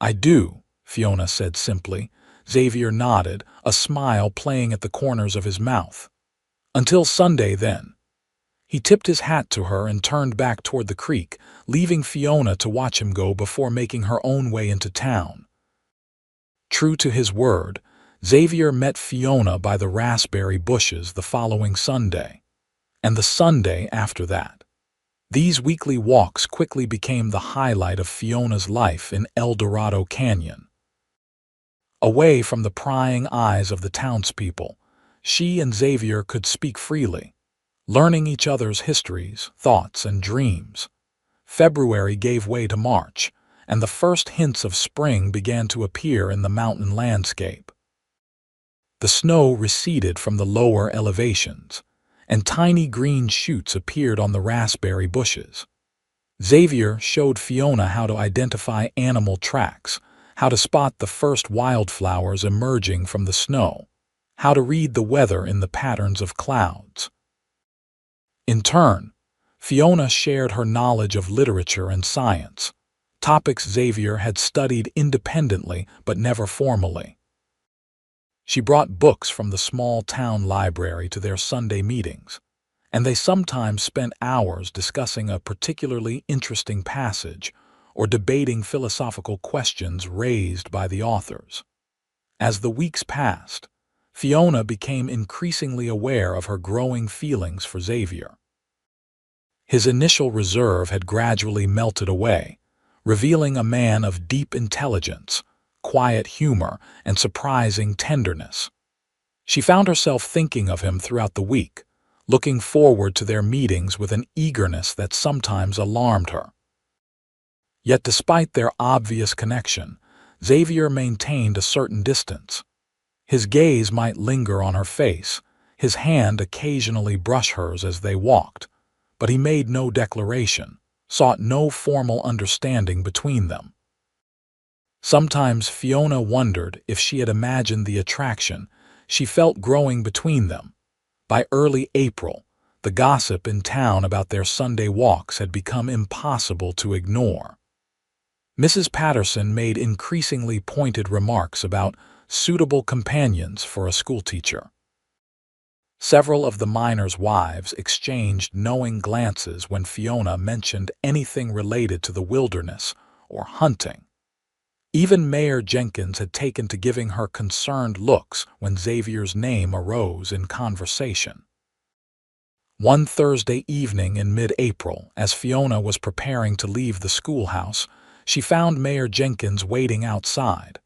I do, Fiona said simply. Xavier nodded, a smile playing at the corners of his mouth. Until Sunday, then. He tipped his hat to her and turned back toward the creek, leaving Fiona to watch him go before making her own way into town. True to his word, Xavier met Fiona by the raspberry bushes the following Sunday, and the Sunday after that. These weekly walks quickly became the highlight of Fiona's life in El Dorado Canyon. Away from the prying eyes of the townspeople, she and Xavier could speak freely, learning each other's histories, thoughts, and dreams. February gave way to March, and the first hints of spring began to appear in the mountain landscape. The snow receded from the lower elevations, and tiny green shoots appeared on the raspberry bushes. Xavier showed Fiona how to identify animal tracks, how to spot the first wildflowers emerging from the snow, how to read the weather in the patterns of clouds. In turn, Fiona shared her knowledge of literature and science, topics Xavier had studied independently but never formally. She brought books from the small town library to their Sunday meetings, and they sometimes spent hours discussing a particularly interesting passage or debating philosophical questions raised by the authors. As the weeks passed, Fiona became increasingly aware of her growing feelings for Xavier. His initial reserve had gradually melted away, revealing a man of deep intelligence, quiet humor, and surprising tenderness. She found herself thinking of him throughout the week, looking forward to their meetings with an eagerness that sometimes alarmed her. Yet despite their obvious connection, Xavier maintained a certain distance. His gaze might linger on her face, his hand occasionally brush hers as they walked, but he made no declaration, sought no formal understanding between them. Sometimes Fiona wondered if she had imagined the attraction she felt growing between them. By early April, the gossip in town about their Sunday walks had become impossible to ignore. Mrs. Patterson made increasingly pointed remarks about suitable companions for a schoolteacher. Several of the miners' wives exchanged knowing glances when Fiona mentioned anything related to the wilderness or hunting. Even Mayor Jenkins had taken to giving her concerned looks when Xavier's name arose in conversation. One Thursday evening in mid-April, as Fiona was preparing to leave the schoolhouse, she found Mayor Jenkins waiting outside.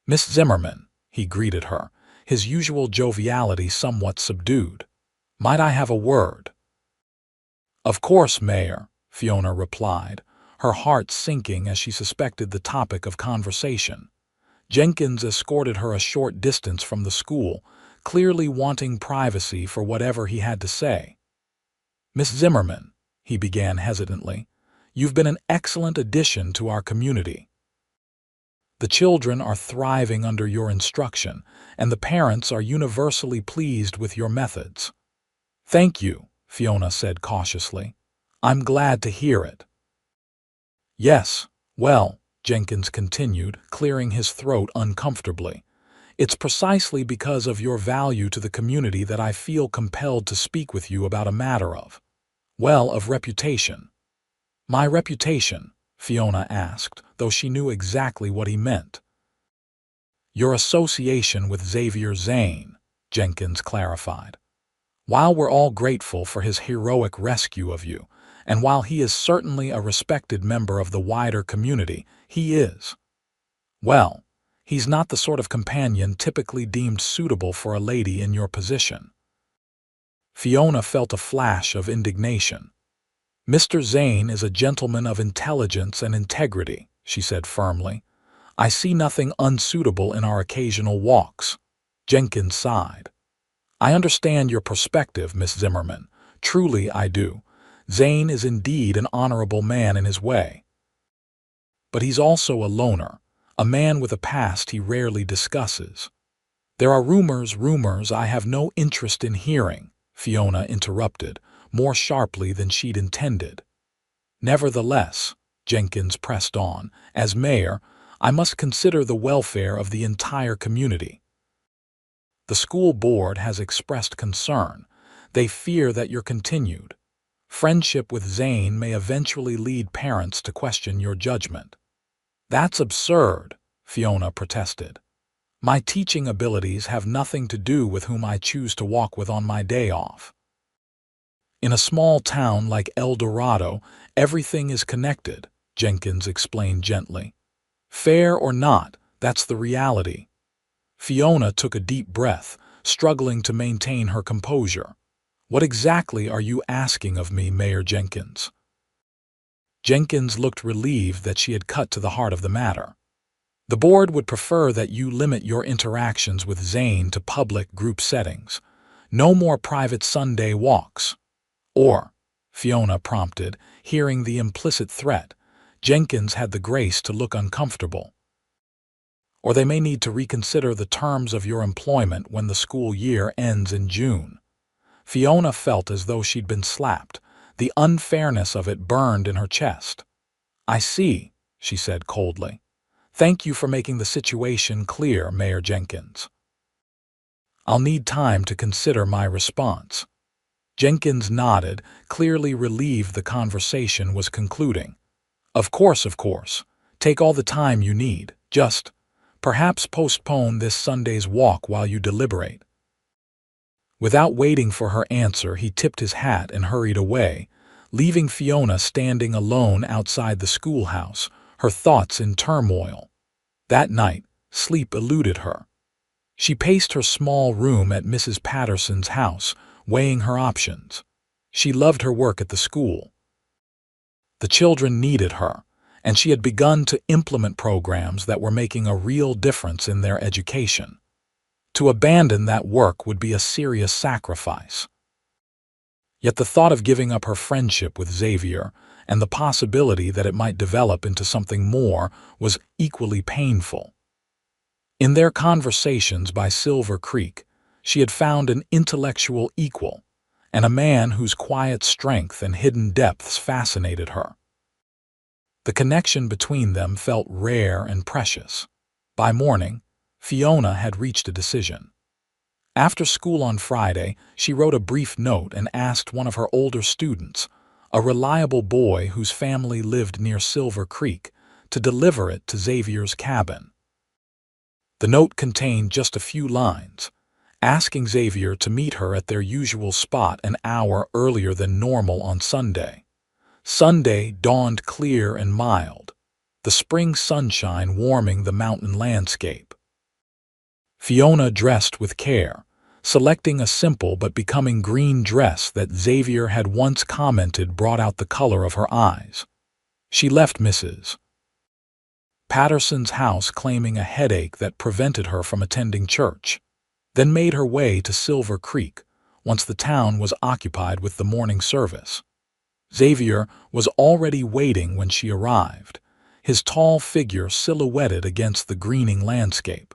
"Miss Zimmerman," he greeted her, his usual joviality somewhat subdued. "Might I have a word?" "Of course, Mayor," Fiona replied, her heart sinking as she suspected the topic of conversation. Jenkins escorted her a short distance from the school, clearly wanting privacy for whatever he had to say. "Miss Zimmerman," he began hesitantly, "you've been an excellent addition to our community. The children are thriving under your instruction, and the parents are universally pleased with your methods." "Thank you," Fiona said cautiously. "I'm glad to hear it." "Yes, well," Jenkins continued, clearing his throat uncomfortably, It's precisely because of your value to the community that I feel compelled to speak with you about a matter of reputation. My reputation, Fiona asked, though she knew exactly what he meant. Your association with Xavier Zane, Jenkins clarified. While we're all grateful for his heroic rescue of you, and while he is certainly a respected member of the wider community, he's not the sort of companion typically deemed suitable for a lady in your position. Fiona felt a flash of indignation. Mr. Zane is a gentleman of intelligence and integrity, she said firmly. I see nothing unsuitable in our occasional walks. Jenkins sighed. I understand your perspective, Miss Zimmerman. Truly I do. Zane is indeed an honorable man in his way. But he's also a loner, a man with a past he rarely discusses. There are rumors I have no interest in hearing, Fiona interrupted, more sharply than she'd intended. Nevertheless, Jenkins pressed on, as mayor, I must consider the welfare of the entire community. The school board has expressed concern. They fear that your continued friendship with Zane may eventually lead parents to question your judgment. That's absurd, Fiona protested. My teaching abilities have nothing to do with whom I choose to walk with on my day off. In a small town like El Dorado, everything is connected, Jenkins explained gently. Fair or not, that's the reality. Fiona took a deep breath, struggling to maintain her composure. What exactly are you asking of me, Mayor Jenkins? Jenkins looked relieved that she had cut to the heart of the matter. The board would prefer that you limit your interactions with Zane to public group settings. No more private Sunday walks. Or, Fiona prompted, hearing the implicit threat. Jenkins had the grace to look uncomfortable. Or they may need to reconsider the terms of your employment when the school year ends in June. Fiona felt as though she'd been slapped. The unfairness of it burned in her chest. I see, she said coldly. Thank you for making the situation clear, Mayor Jenkins. I'll need time to consider my response. Jenkins nodded, clearly relieved the conversation was concluding. Of course. Take all the time you need. Just, perhaps postpone this Sunday's walk while you deliberate. Without waiting for her answer, he tipped his hat and hurried away, leaving Fiona standing alone outside the schoolhouse, her thoughts in turmoil. That night, sleep eluded her. She paced her small room at Mrs. Patterson's house, weighing her options. She loved her work at the school. The children needed her, and she had begun to implement programs that were making a real difference in their education. To abandon that work would be a serious sacrifice. Yet the thought of giving up her friendship with Xavier and the possibility that it might develop into something more was equally painful. In their conversations by Silver Creek, she had found an intellectual equal, and a man whose quiet strength and hidden depths fascinated her. The connection between them felt rare and precious. By morning, Fiona had reached a decision. After school on Friday, she wrote a brief note and asked one of her older students, a reliable boy whose family lived near Silver Creek, to deliver it to Xavier's cabin. The note contained just a few lines, asking Xavier to meet her at their usual spot an hour earlier than normal on Sunday. Sunday dawned clear and mild, the spring sunshine warming the mountain landscape. Fiona dressed with care, selecting a simple but becoming green dress that Xavier had once commented brought out the color of her eyes. She left Mrs. Patterson's house claiming a headache that prevented her from attending church, then made her way to Silver Creek once the town was occupied with the morning service. Xavier was already waiting when she arrived, his tall figure silhouetted against the greening landscape.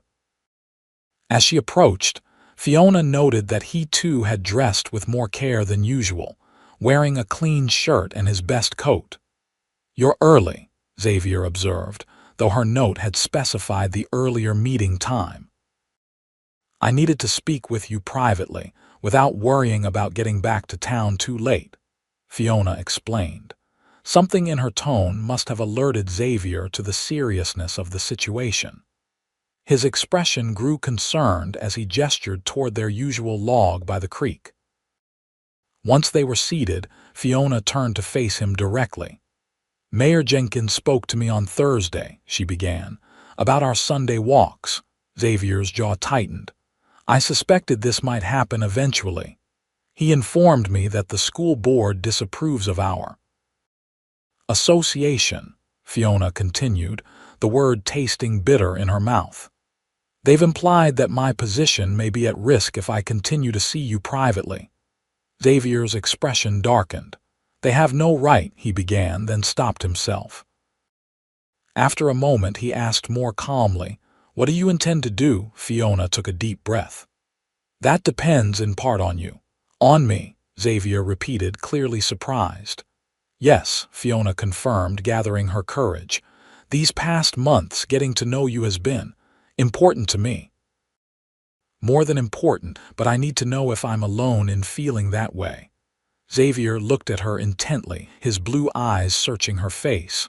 As she approached, Fiona noted that he too had dressed with more care than usual, wearing a clean shirt and his best coat. "You're early," Xavier observed, though her note had specified the earlier meeting time. I needed to speak with you privately, without worrying about getting back to town too late, Fiona explained. Something in her tone must have alerted Xavier to the seriousness of the situation. His expression grew concerned as he gestured toward their usual log by the creek. Once they were seated, Fiona turned to face him directly. "Mayor Jenkins spoke to me on Thursday," she began, "about our Sunday walks." Xavier's jaw tightened. "I suspected this might happen eventually. He informed me that the school board disapproves of our association," Fiona continued, the word tasting bitter in her mouth. "They've implied that my position may be at risk if I continue to see you privately." Xavier's expression darkened. "They have no right," he began, then stopped himself. After a moment, he asked more calmly, "What do you intend to do?" Fiona took a deep breath. "That depends in part on you." "On me," Xavier repeated, clearly surprised. "Yes," Fiona confirmed, gathering her courage. "These past months, getting to know you has been important to me." "More than important, but I need to know if I'm alone in feeling that way." Xavier looked at her intently, his blue eyes searching her face.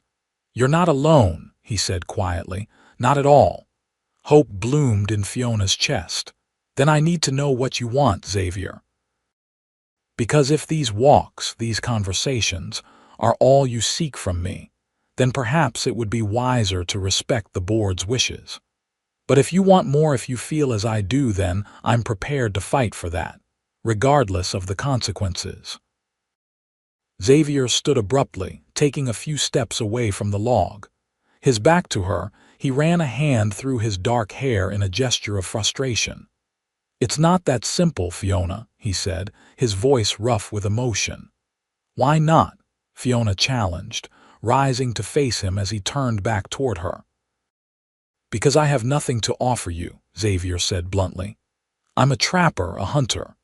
"You're not alone," he said quietly. "Not at all." Hope bloomed in Fiona's chest. "Then I need to know what you want, Xavier. Because if these walks, these conversations, are all you seek from me, then perhaps it would be wiser to respect the board's wishes. But if you want more, if you feel as I do, then I'm prepared to fight for that, regardless of the consequences." Xavier stood abruptly, taking a few steps away from the log. His back to her, he ran a hand through his dark hair in a gesture of frustration. "It's not that simple, Fiona," he said, his voice rough with emotion. "Why not?" Fiona challenged, rising to face him as he turned back toward her. "Because I have nothing to offer you," Xavier said bluntly. "I'm a trapper, a hunter.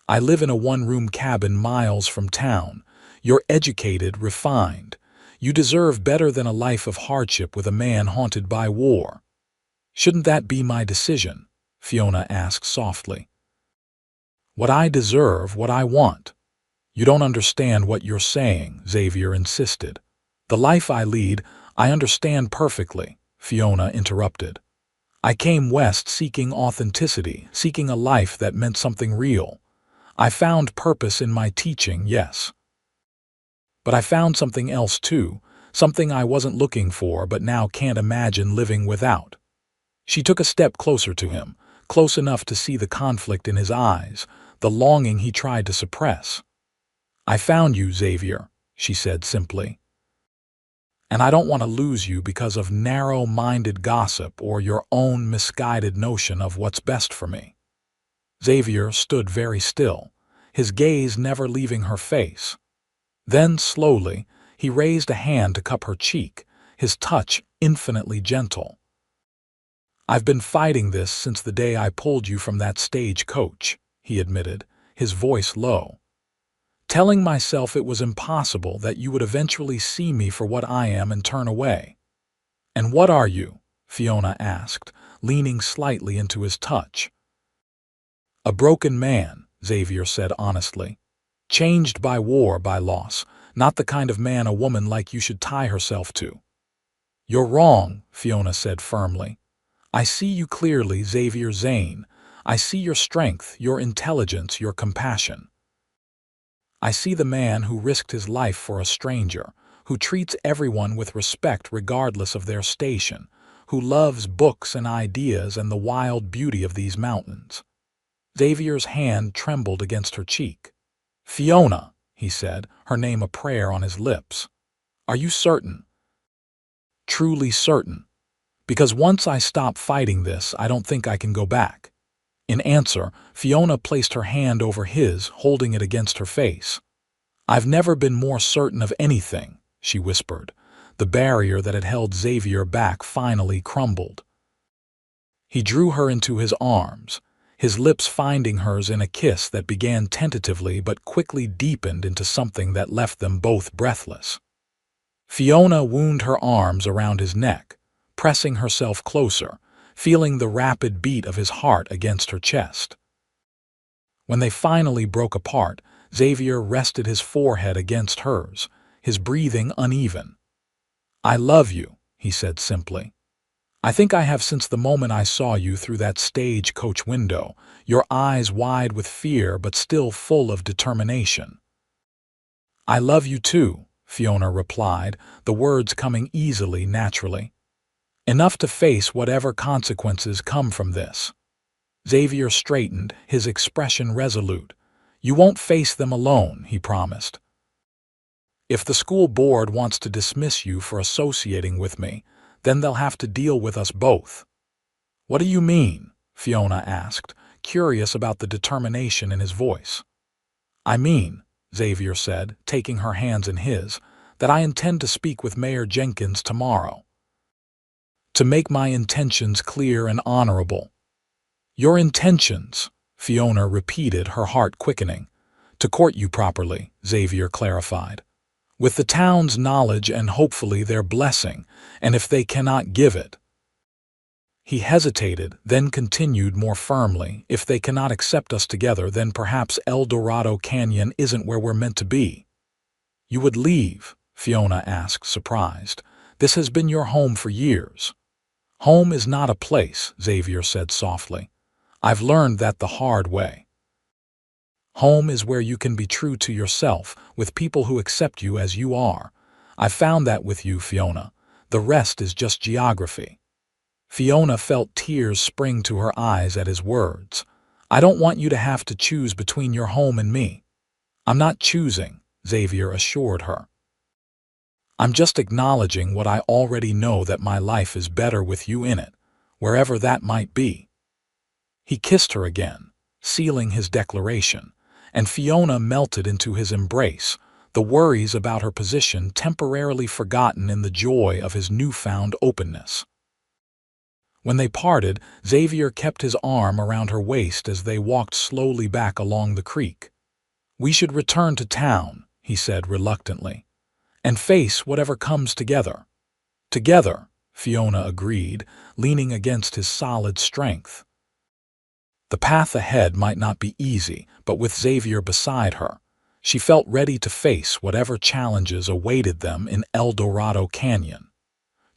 I live in a one-room cabin miles from town. You're educated, refined. You deserve better than a life of hardship with a man haunted by war." "Shouldn't that be my decision?" Fiona asked softly. "What I deserve, what I want." "You don't understand what you're saying," Xavier insisted. "The life I lead, I understand perfectly," Fiona interrupted. "I came west seeking authenticity, seeking a life that meant something real. I found purpose in my teaching, yes. But I found something else too, something I wasn't looking for but now can't imagine living without." She took a step closer to him, close enough to see the conflict in his eyes, the longing he tried to suppress. "I found you, Xavier," she said simply. "And I don't want to lose you because of narrow-minded gossip or your own misguided notion of what's best for me." Xavier stood very still, his gaze never leaving her face. Then, slowly, he raised a hand to cup her cheek, his touch infinitely gentle. "I've been fighting this since the day I pulled you from that stagecoach," he admitted, his voice low. "Telling myself it was impossible that you would eventually see me for what I am and turn away." "And what are you?" Fiona asked, leaning slightly into his touch. "A broken man," Xavier said honestly. "Changed by war, by loss, not the kind of man a woman like you should tie herself to." "You're wrong," Fiona said firmly. "I see you clearly, Xavier Zane. I see your strength, your intelligence, your compassion. I see the man who risked his life for a stranger, who treats everyone with respect regardless of their station, who loves books and ideas and the wild beauty of these mountains." Xavier's hand trembled against her cheek. "Fiona," he said, her name a prayer on his lips. "Are you certain?" "Truly certain. Because once I stop fighting this, I don't think I can go back." In answer, Fiona placed her hand over his, holding it against her face. "I've never been more certain of anything," she whispered. The barrier that had held Xavier back finally crumbled. He drew her into his arms, his lips finding hers in a kiss that began tentatively but quickly deepened into something that left them both breathless. Fiona wound her arms around his neck, pressing herself closer, feeling the rapid beat of his heart against her chest. When they finally broke apart, Xavier rested his forehead against hers, his breathing uneven. "I love you," he said simply. "I think I have since the moment I saw you through that stagecoach window, your eyes wide with fear but still full of determination." "I love you too," Fiona replied, the words coming easily, naturally. "Enough to face whatever consequences come from this." Xavier straightened, his expression resolute. "You won't face them alone," he promised. "If the school board wants to dismiss you for associating with me, then they'll have to deal with us both." "What do you mean?" Fiona asked, curious about the determination in his voice. "I mean," Xavier said, taking her hands in his, "that I intend to speak with Mayor Jenkins tomorrow. To make my intentions clear and honorable." "Your intentions," Fiona repeated, her heart quickening. "To court you properly," Xavier clarified. "With the town's knowledge and hopefully their blessing, and if they cannot give it—" He hesitated, then continued more firmly, "If they cannot accept us together, then perhaps El Dorado Canyon isn't where we're meant to be." "You would leave?" Fiona asked, surprised. "This has been your home for years." "Home is not a place," Xavier said softly. "I've learned that the hard way. Home is where you can be true to yourself, with people who accept you as you are. I've found that with you, Fiona. The rest is just geography." Fiona felt tears spring to her eyes at his words. "I don't want you to have to choose between your home and me." "I'm not choosing," Xavier assured her. "I'm just acknowledging what I already know, that my life is better with you in it, wherever that might be." He kissed her again, sealing his declaration, and Fiona melted into his embrace, the worries about her position temporarily forgotten in the joy of his newfound openness. When they parted, Xavier kept his arm around her waist as they walked slowly back along the creek. "We should return to town," he said reluctantly, "and face whatever comes together." "Together," Fiona agreed, leaning against his solid strength. The path ahead might not be easy, but with Xavier beside her, she felt ready to face whatever challenges awaited them in El Dorado Canyon.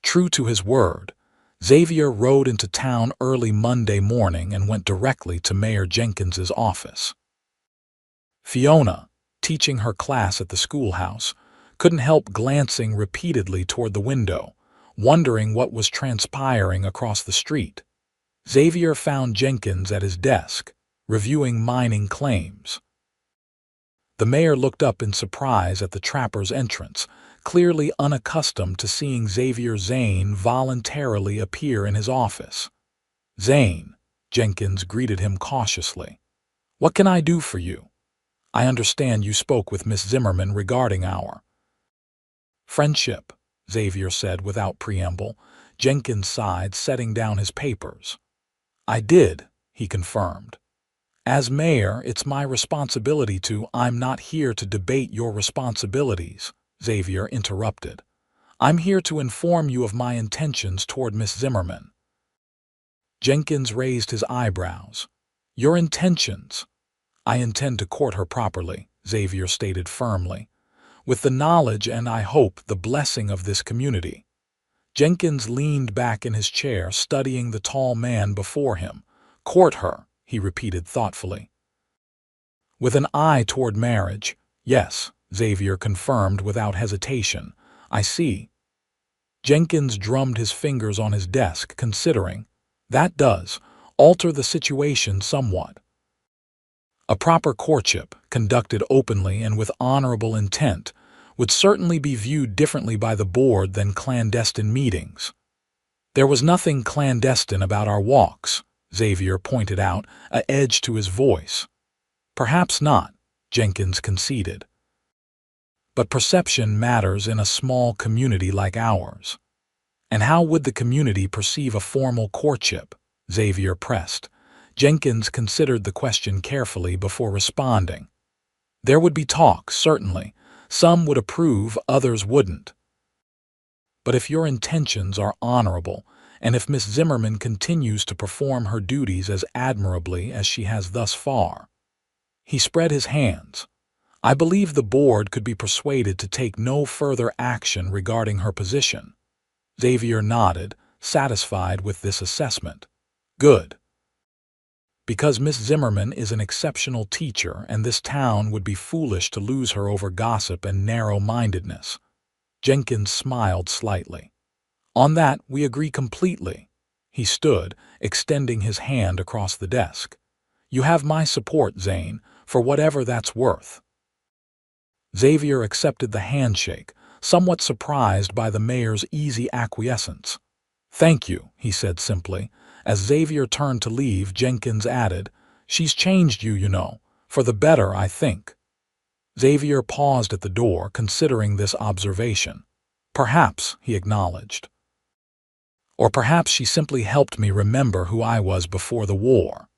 True to his word, Xavier rode into town early Monday morning and went directly to Mayor Jenkins's office. Fiona, teaching her class at the schoolhouse, couldn't help glancing repeatedly toward the window, wondering what was transpiring across the street. Xavier found Jenkins at his desk, reviewing mining claims. The mayor looked up in surprise at the trapper's entrance, clearly unaccustomed to seeing Xavier Zane voluntarily appear in his office. "Zane," Jenkins greeted him cautiously. "What can I do for you? I understand you spoke with Miss Zimmerman regarding our—" "Friendship," Xavier said without preamble. Jenkins sighed, setting down his papers. "I did," he confirmed. "As mayor, it's my responsibility to—" "I'm not here to debate your responsibilities," Xavier interrupted. "I'm here to inform you of my intentions toward Miss Zimmerman." Jenkins raised his eyebrows. "Your intentions?" "I intend to court her properly," Xavier stated firmly, "with the knowledge and, I hope, the blessing of this community." Jenkins leaned back in his chair, studying the tall man before him. "Court her," he repeated thoughtfully. "With an eye toward marriage, yes," Xavier confirmed without hesitation. "I see." Jenkins drummed his fingers on his desk, considering. "That does alter the situation somewhat. A proper courtship, conducted openly and with honorable intent, would certainly be viewed differently by the board than clandestine meetings." "There was nothing clandestine about our walks," Xavier pointed out, an edge to his voice. "Perhaps not," Jenkins conceded. "But perception matters in a small community like ours." "And how would the community perceive a formal courtship?" Xavier pressed. Jenkins considered the question carefully before responding. "There would be talk, certainly. Some would approve, others wouldn't. But if your intentions are honorable, and if Miss Zimmerman continues to perform her duties as admirably as she has thus far. He spread his hands. I believe the board could be persuaded to take no further action regarding her position. Xavier nodded, satisfied with this assessment. Good. Because Miss Zimmerman is an exceptional teacher and this town would be foolish to lose her over gossip and narrow-mindedness. Jenkins smiled slightly. On that, we agree completely. He stood, extending his hand across the desk. You have my support, Zane, for whatever that's worth. Xavier accepted the handshake, somewhat surprised by the mayor's easy acquiescence. Thank you, he said simply. As Xavier turned to leave, Jenkins added, She's changed you, you know, for the better, I think. Xavier paused at the door, considering this observation. Perhaps, he acknowledged. Or perhaps she simply helped me remember who I was before the war.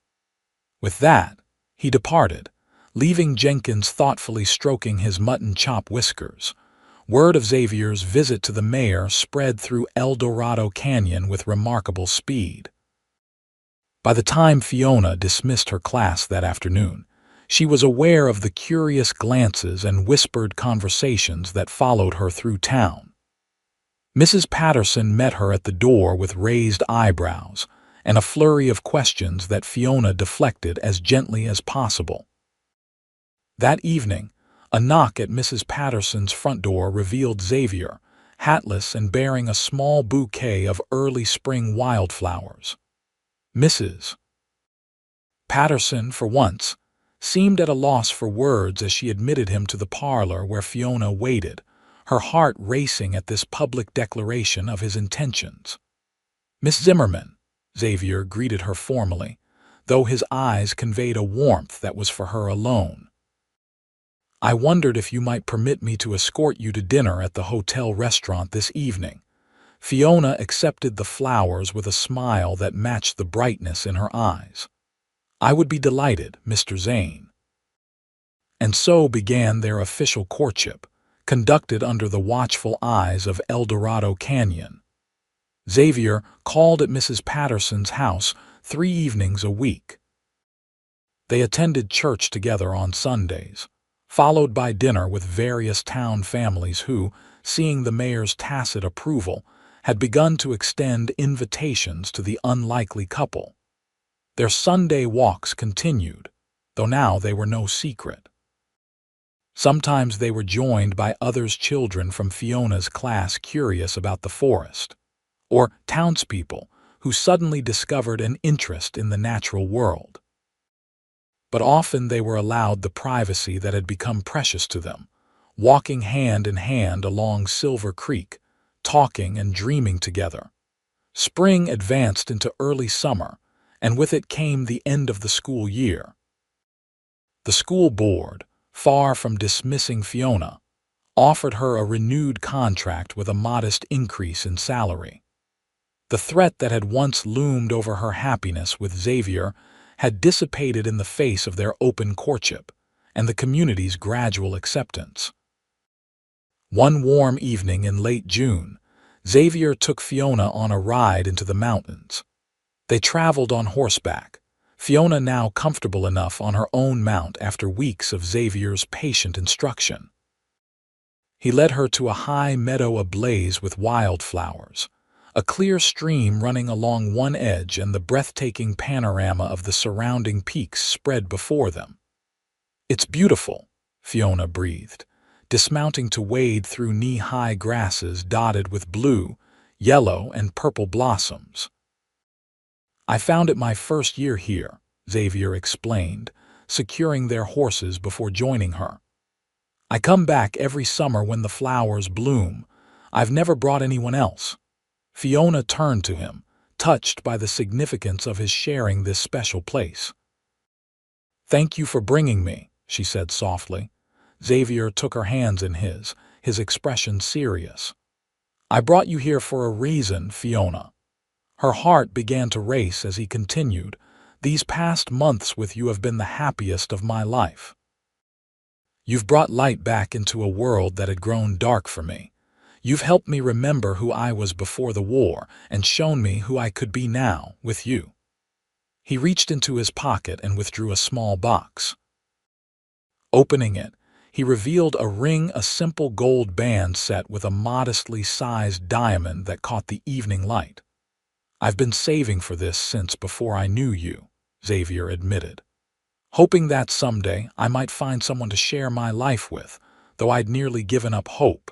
With that, he departed, leaving Jenkins thoughtfully stroking his mutton chop whiskers. Word of Xavier's visit to the mayor spread through El Dorado Canyon with remarkable speed. By the time Fiona dismissed her class that afternoon, she was aware of the curious glances and whispered conversations that followed her through town. Mrs. Patterson met her at the door with raised eyebrows and a flurry of questions that Fiona deflected as gently as possible. That evening, a knock at Mrs. Patterson's front door revealed Xavier, hatless and bearing a small bouquet of early spring wildflowers. Mrs. Patterson, for once, seemed at a loss for words as she admitted him to the parlor where Fiona waited, her heart racing at this public declaration of his intentions. Miss Zimmerman, Xavier greeted her formally, though his eyes conveyed a warmth that was for her alone. I wondered if you might permit me to escort you to dinner at the hotel restaurant this evening. Fiona accepted the flowers with a smile that matched the brightness in her eyes. I would be delighted, Mr. Zane. And so began their official courtship, conducted under the watchful eyes of El Dorado Canyon. Xavier called at Mrs. Patterson's house 3 evenings a week. They attended church together on Sundays, followed by dinner with various town families who, seeing the mayor's tacit approval, had begun to extend invitations to the unlikely couple. Their Sunday walks continued, though now they were no secret. Sometimes they were joined by others' children from Fiona's class curious about the forest, or townspeople who suddenly discovered an interest in the natural world. But often they were allowed the privacy that had become precious to them, walking hand in hand along Silver Creek, talking and dreaming together. Spring advanced into early summer, and with it came the end of the school year. The school board, far from dismissing Fiona, offered her a renewed contract with a modest increase in salary. The threat that had once loomed over her happiness with Xavier had dissipated in the face of their open courtship and the community's gradual acceptance. One warm evening in late June, Xavier took Fiona on a ride into the mountains. They traveled on horseback, Fiona now comfortable enough on her own mount after weeks of Xavier's patient instruction. He led her to a high meadow ablaze with wildflowers, a clear stream running along one edge and the breathtaking panorama of the surrounding peaks spread before them. It's beautiful, Fiona breathed, dismounting to wade through knee-high grasses dotted with blue, yellow, and purple blossoms. I found it my first year here, Xavier explained, securing their horses before joining her. I come back every summer when the flowers bloom. I've never brought anyone else. Fiona turned to him, touched by the significance of his sharing this special place. Thank you for bringing me, she said softly. Xavier took her hands in his expression serious. I brought you here for a reason, Fiona. Her heart began to race as he continued, These past months with you have been the happiest of my life. You've brought light back into a world that had grown dark for me. You've helped me remember who I was before the war and shown me who I could be now with you." He reached into his pocket and withdrew a small box. Opening it, he revealed a simple gold band set with a modestly sized diamond that caught the evening light. "I've been saving for this since before I knew you," Xavier admitted, "hoping that someday I might find someone to share my life with, though I'd nearly given up hope."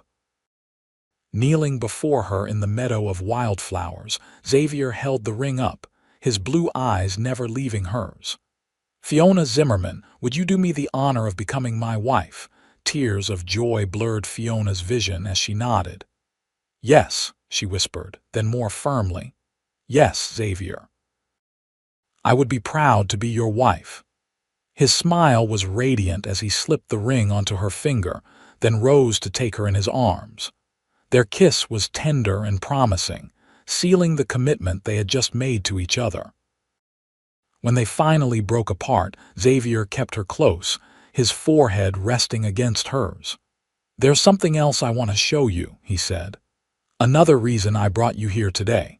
Kneeling before her in the meadow of wildflowers, Xavier held the ring up, his blue eyes never leaving hers. "Fiona Zimmerman, would you do me the honor of becoming my wife?" Tears of joy blurred Fiona's vision as she nodded. "Yes," she whispered, then more firmly, "Yes, Xavier. I would be proud to be your wife." His smile was radiant as he slipped the ring onto her finger, then rose to take her in his arms. Their kiss was tender and promising, sealing the commitment they had just made to each other. When they finally broke apart, Xavier kept her close, his forehead resting against hers. "There's something else I want to show you," he said. "Another reason I brought you here today."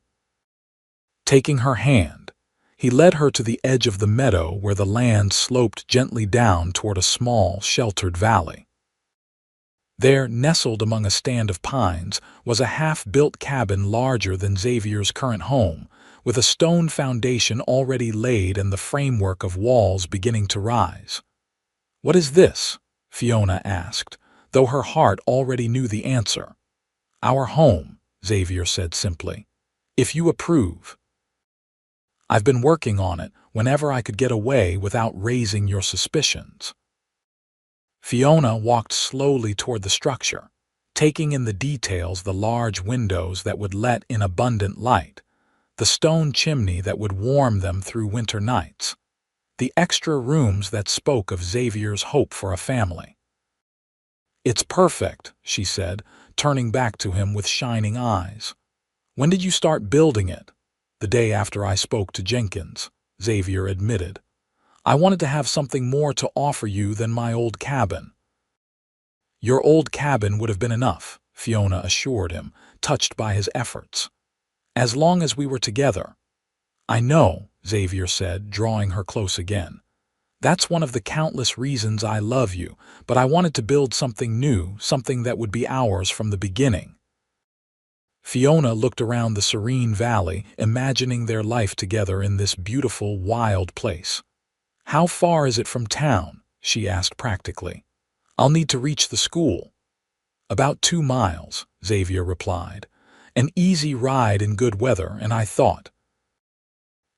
Taking her hand, he led her to the edge of the meadow where the land sloped gently down toward a small, sheltered valley. There, nestled among a stand of pines, was a half-built cabin larger than Xavier's current home, with a stone foundation already laid and the framework of walls beginning to rise. "What is this?" Fiona asked, though her heart already knew the answer. "Our home," Xavier said simply. "If you approve." "I've been working on it whenever I could get away without raising your suspicions." Fiona walked slowly toward the structure, taking in the details: the large windows that would let in abundant light, the stone chimney that would warm them through winter nights, the extra rooms that spoke of Xavier's hope for a family. "It's perfect," she said, turning back to him with shining eyes. "When did you start building it?" "The day after I spoke to Jenkins," Xavier admitted. "I wanted to have something more to offer you than my old cabin." "Your old cabin would have been enough," Fiona assured him, touched by his efforts. "As long as we were together." "I know," Xavier said, drawing her close again. "That's one of the countless reasons I love you, but I wanted to build something new, something that would be ours from the beginning." Fiona looked around the serene valley, imagining their life together in this beautiful, wild place. "How far is it from town?" she asked practically. "I'll need to reach the school." "About 2 miles," Xavier replied. "An easy ride in good weather, and I thought—"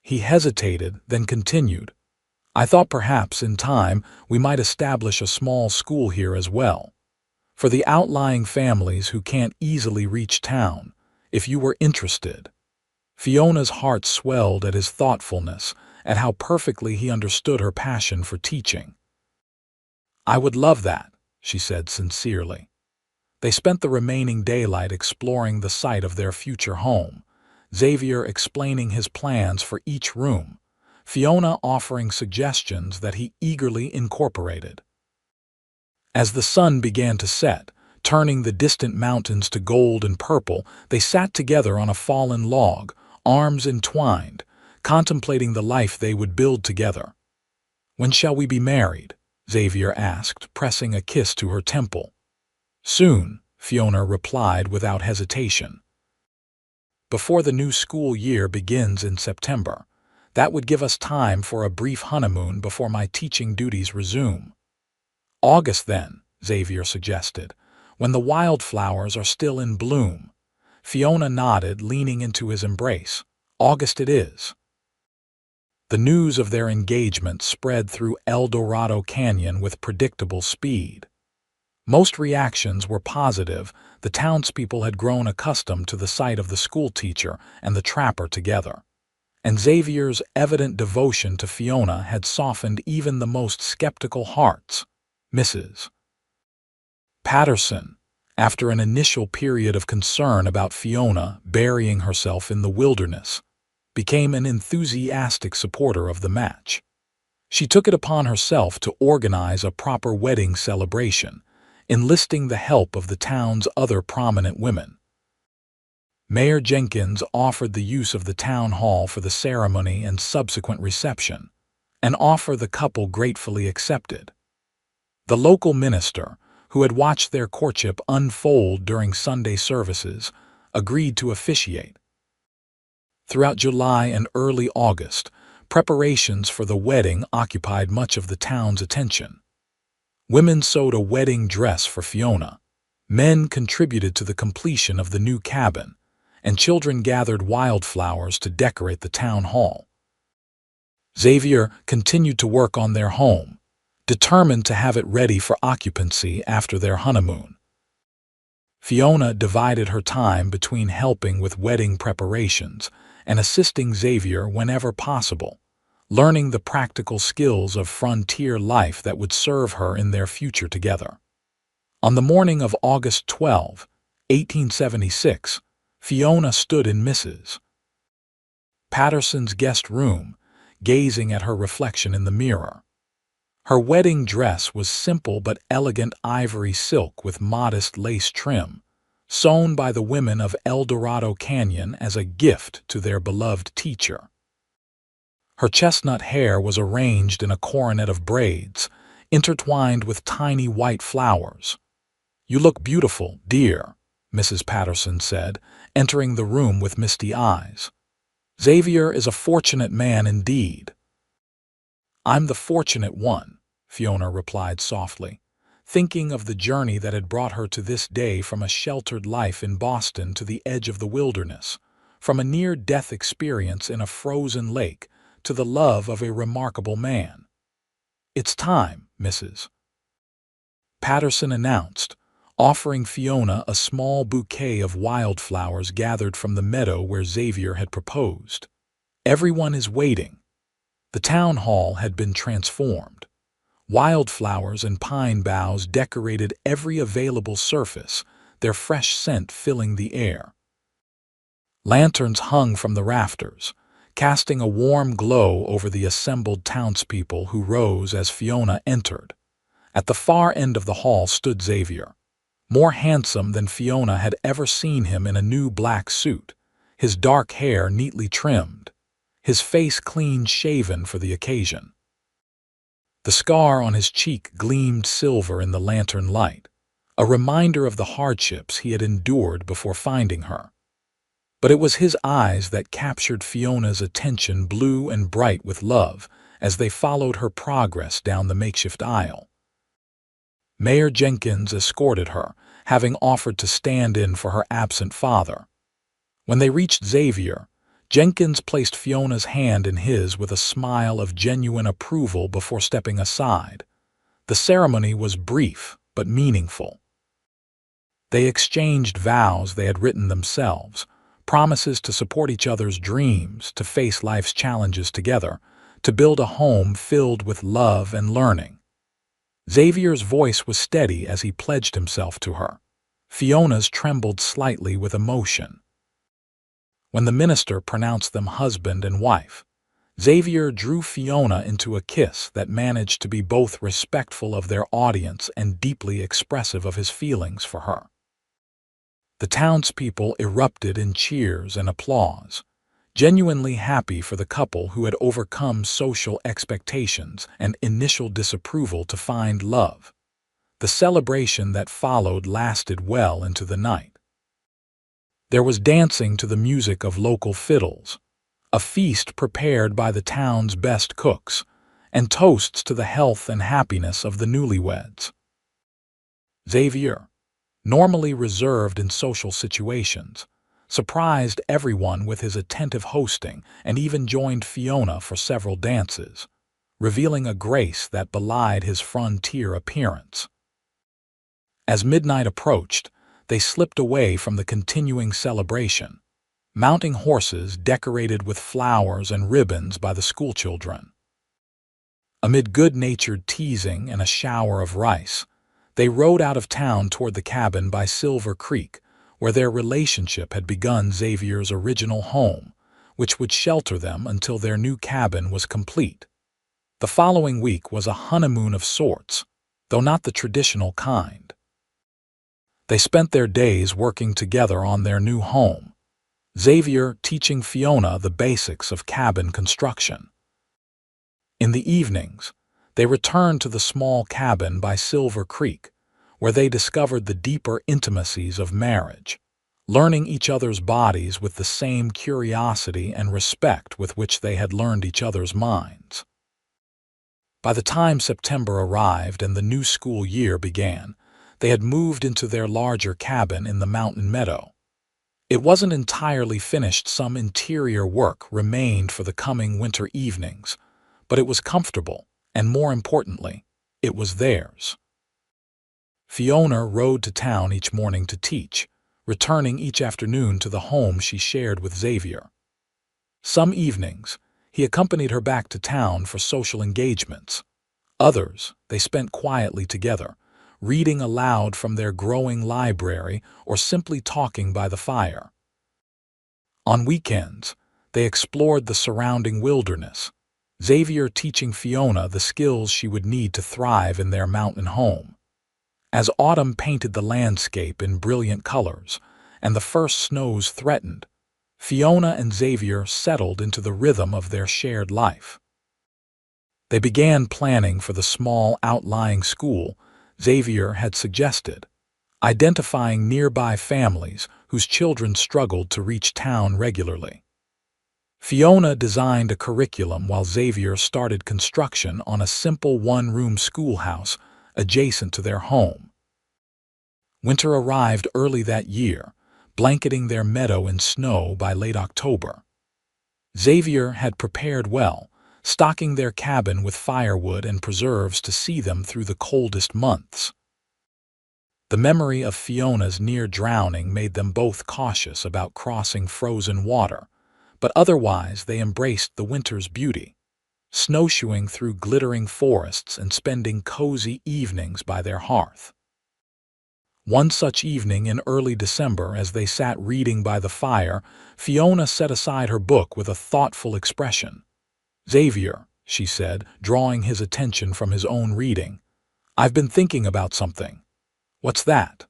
He hesitated, then continued, "I thought perhaps, in time, we might establish a small school here as well. For the outlying families who can't easily reach town, if you were interested." Fiona's heart swelled at his thoughtfulness, at how perfectly he understood her passion for teaching. "I would love that," she said sincerely. They spent the remaining daylight exploring the site of their future home, Xavier explaining his plans for each room, Fiona offering suggestions that he eagerly incorporated. As the sun began to set, turning the distant mountains to gold and purple, they sat together on a fallen log, arms entwined, contemplating the life they would build together. "When shall we be married?" Xavier asked, pressing a kiss to her temple. "Soon," Fiona replied without hesitation. "Before the new school year begins in September. That would give us time for a brief honeymoon before my teaching duties resume." "August, then," Xavier suggested, "when the wildflowers are still in bloom." Fiona nodded, leaning into his embrace. "August it is." The news of their engagement spread through El Dorado Canyon with predictable speed. Most reactions were positive. The townspeople had grown accustomed to the sight of the schoolteacher and the trapper together, and Xavier's evident devotion to Fiona had softened even the most skeptical hearts. Mrs. Patterson, after an initial period of concern about Fiona burying herself in the wilderness, became an enthusiastic supporter of the match. She took it upon herself to organize a proper wedding celebration, enlisting the help of the town's other prominent women. Mayor Jenkins offered the use of the town hall for the ceremony and subsequent reception, an offer the couple gratefully accepted. The local minister, who had watched their courtship unfold during Sunday services, agreed to officiate. Throughout July and early August, preparations for the wedding occupied much of the town's attention. Women sewed a wedding dress for Fiona, men contributed to the completion of the new cabin, and children gathered wildflowers to decorate the town hall. Xavier continued to work on their home, determined to have it ready for occupancy after their honeymoon. Fiona divided her time between helping with wedding preparations and assisting Xavier whenever possible, learning the practical skills of frontier life that would serve her in their future together. On the morning of August 12, 1876, Fiona stood in Mrs. Patterson's guest room, gazing at her reflection in the mirror. Her wedding dress was simple but elegant ivory silk with modest lace trim, sewn by the women of El Dorado Canyon as a gift to their beloved teacher. Her chestnut hair was arranged in a coronet of braids, intertwined with tiny white flowers. "You look beautiful, dear," Mrs. Patterson said, entering the room with misty eyes. "Xavier is a fortunate man indeed." "I'm the fortunate one," Fiona replied softly, thinking of the journey that had brought her to this day from a sheltered life in Boston to the edge of the wilderness, from a near-death experience in a frozen lake to the love of a remarkable man. "It's time, Mrs. Patterson announced, offering Fiona a small bouquet of wildflowers gathered from the meadow where Xavier had proposed. "Everyone is waiting." The town hall had been transformed. Wildflowers and pine boughs decorated every available surface, their fresh scent filling the air. Lanterns hung from the rafters, casting a warm glow over the assembled townspeople who rose as Fiona entered. At the far end of the hall stood Xavier, more handsome than Fiona had ever seen him in a new black suit, his dark hair neatly trimmed, his face clean-shaven for the occasion. The scar on his cheek gleamed silver in the lantern light, a reminder of the hardships he had endured before finding her. But it was his eyes that captured Fiona's attention, blue and bright with love, as they followed her progress down the makeshift aisle. Mayor Jenkins escorted her, having offered to stand in for her absent father. When they reached Xavier, Jenkins placed Fiona's hand in his with a smile of genuine approval before stepping aside. The ceremony was brief but meaningful. They exchanged vows they had written themselves, promises to support each other's dreams, to face life's challenges together, to build a home filled with love and learning. Xavier's voice was steady as he pledged himself to her. Fiona's trembled slightly with emotion. When the minister pronounced them husband and wife, Xavier drew Fiona into a kiss that managed to be both respectful of their audience and deeply expressive of his feelings for her. The townspeople erupted in cheers and applause, genuinely happy for the couple who had overcome social expectations and initial disapproval to find love. The celebration that followed lasted well into the night. There was dancing to the music of local fiddles, a feast prepared by the town's best cooks, and toasts to the health and happiness of the newlyweds. Xavier, normally reserved in social situations, surprised everyone with his attentive hosting and even joined Fiona for several dances, revealing a grace that belied his frontier appearance. As midnight approached, they slipped away from the continuing celebration, mounting horses decorated with flowers and ribbons by the schoolchildren. Amid good-natured teasing and a shower of rice, they rode out of town toward the cabin by Silver Creek, where their relationship had begun. Xavier's original home, which would shelter them until their new cabin was complete. The following week was a honeymoon of sorts, though not the traditional kind. They spent their days working together on their new home, Xavier teaching Fiona the basics of cabin construction. In the evenings, they returned to the small cabin by Silver Creek, where they discovered the deeper intimacies of marriage, learning each other's bodies with the same curiosity and respect with which they had learned each other's minds. By the time September arrived and the new school year began, they had moved into their larger cabin in the mountain meadow. It wasn't entirely finished. Some interior work remained for the coming winter evenings, but it was comfortable, and more importantly, it was theirs. Fiona rode to town each morning to teach, returning each afternoon to the home she shared with Xavier. Some evenings, he accompanied her back to town for social engagements. Others, they spent quietly together, reading aloud from their growing library or simply talking by the fire. On weekends, they explored the surrounding wilderness, Xavier teaching Fiona the skills she would need to thrive in their mountain home. As autumn painted the landscape in brilliant colors and the first snows threatened, Fiona and Xavier settled into the rhythm of their shared life. They began planning for the small outlying school Xavier had suggested, identifying nearby families whose children struggled to reach town regularly. Fiona designed a curriculum while Xavier started construction on a simple one-room schoolhouse adjacent to their home. Winter arrived early that year, blanketing their meadow in snow by late October. Xavier had prepared well, stocking their cabin with firewood and preserves to see them through the coldest months. The memory of Fiona's near drowning made them both cautious about crossing frozen water, but otherwise they embraced the winter's beauty, snowshoeing through glittering forests and spending cozy evenings by their hearth. One such evening in early December, as they sat reading by the fire, Fiona set aside her book with a thoughtful expression. "Xavier," she said, drawing his attention from his own reading, "I've been thinking about something." "What's that?"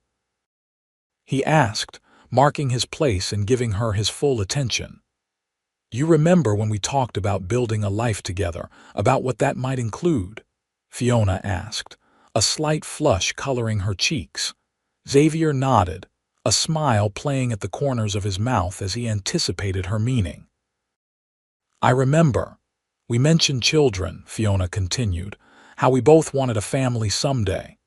he asked, marking his place and giving her his full attention. "You remember when we talked about building a life together, about what that might include?" Fiona asked, a slight flush coloring her cheeks. Xavier nodded, a smile playing at the corners of his mouth as he anticipated her meaning. "I remember. We mentioned children," Fiona continued, "how we both wanted a family someday."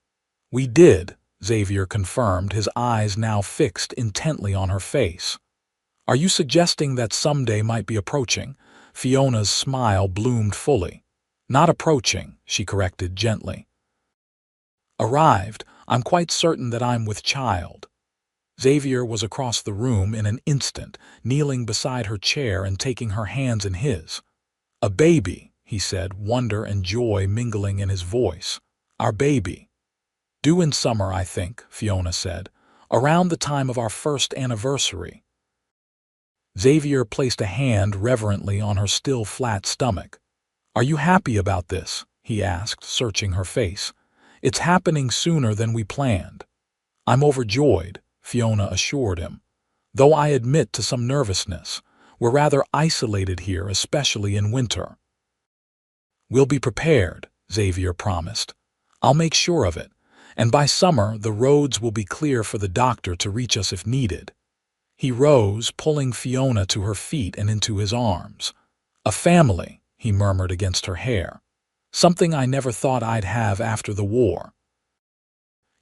"We did," Xavier confirmed, his eyes now fixed intently on her face. "Are you suggesting that someday might be approaching?" Fiona's smile bloomed fully. "Not approaching," she corrected gently. "Arrived. I'm quite certain that I'm with child." Xavier was across the room in an instant, kneeling beside her chair and taking her hands in his. "A baby," he said, wonder and joy mingling in his voice. "Our baby." "Due in summer, I think," Fiona said, "around the time of our first anniversary." Xavier placed a hand reverently on her still flat stomach. "Are you happy about this?" he asked, searching her face. "It's happening sooner than we planned." "I'm overjoyed," Fiona assured him, "though I admit to some nervousness. We're rather isolated here, especially in winter." "We'll be prepared," Xavier promised. "I'll make sure of it, and by summer the roads will be clear for the doctor to reach us if needed." He rose, pulling Fiona to her feet and into his arms. "A family," he murmured against her hair. "Something I never thought I'd have after the war."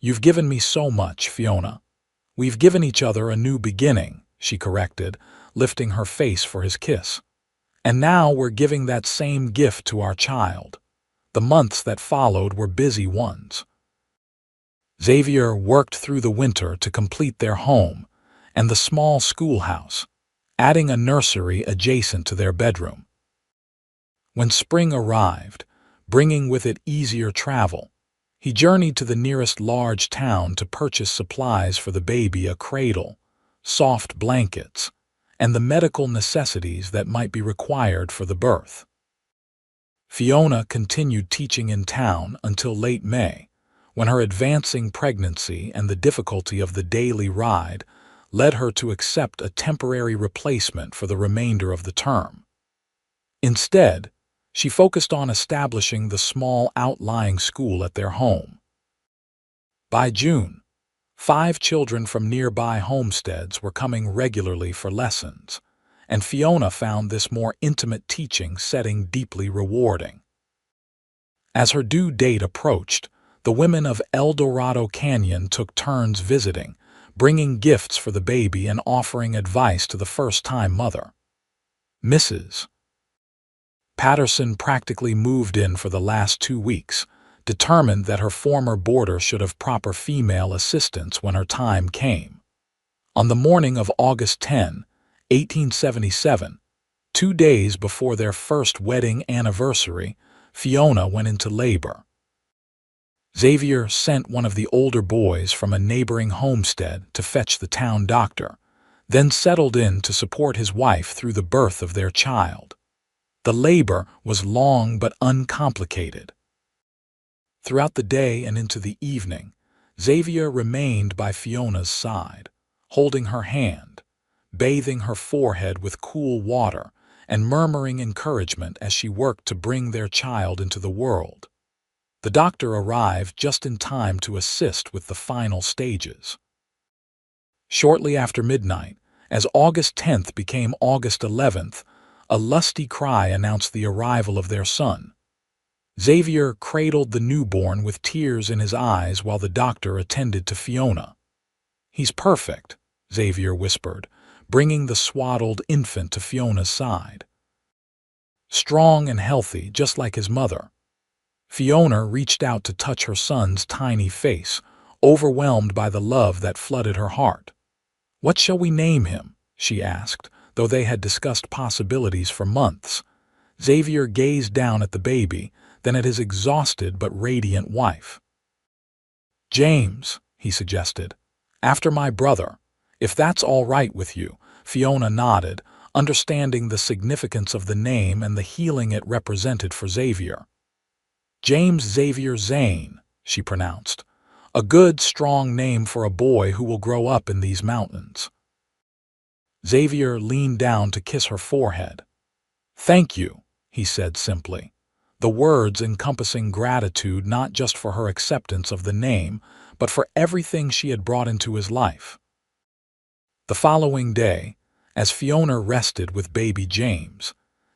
"You've given me so much, Fiona." "We've given each other a new beginning," she corrected, lifting her face for his kiss. "And now we're giving that same gift to our child." The months that followed were busy ones. Xavier worked through the winter to complete their home and the small schoolhouse, adding a nursery adjacent to their bedroom. When spring arrived, bringing with it easier travel, he journeyed to the nearest large town to purchase supplies for the baby: a cradle, soft blankets, and the medical necessities that might be required for the birth. Fiona continued teaching in town until late May, when her advancing pregnancy and the difficulty of the daily ride led her to accept a temporary replacement for the remainder of the term. Instead, she focused on establishing the small outlying school at their home. By June, 5 children from nearby homesteads were coming regularly for lessons, and Fiona found this more intimate teaching setting deeply rewarding. As her due date approached, the women of El Dorado Canyon took turns visiting, bringing gifts for the baby and offering advice to the first-time mother. Mrs. Patterson practically moved in for the last 2 weeks, determined that her former boarder should have proper female assistance when her time came. On the morning of August 10, 1877, 2 days before their first wedding anniversary, Fiona went into labor. Xavier sent one of the older boys from a neighboring homestead to fetch the town doctor, then settled in to support his wife through the birth of their child. The labor was long but uncomplicated. Throughout the day and into the evening, Xavier remained by Fiona's side, holding her hand, bathing her forehead with cool water, and murmuring encouragement as she worked to bring their child into the world. The doctor arrived just in time to assist with the final stages. Shortly after midnight, as August 10th became August 11th, a lusty cry announced the arrival of their son. Xavier cradled the newborn with tears in his eyes while the doctor attended to Fiona. "He's perfect," Xavier whispered, bringing the swaddled infant to Fiona's side. "Strong and healthy, just like his mother." Fiona reached out to touch her son's tiny face, overwhelmed by the love that flooded her heart. "What shall we name him?" she asked, though they had discussed possibilities for months. Xavier gazed down at the baby, then at his exhausted but radiant wife. "James," he suggested, "after my brother, if that's all right with you." Fiona nodded, understanding the significance of the name and the healing it represented for Xavier. "James Xavier Zane," she pronounced. "A good, strong name for a boy who will grow up in these mountains." Xavier leaned down to kiss her forehead. "Thank you," he said simply, the words encompassing gratitude not just for her acceptance of the name, but for everything she had brought into his life. The following day, as Fiona rested with baby James,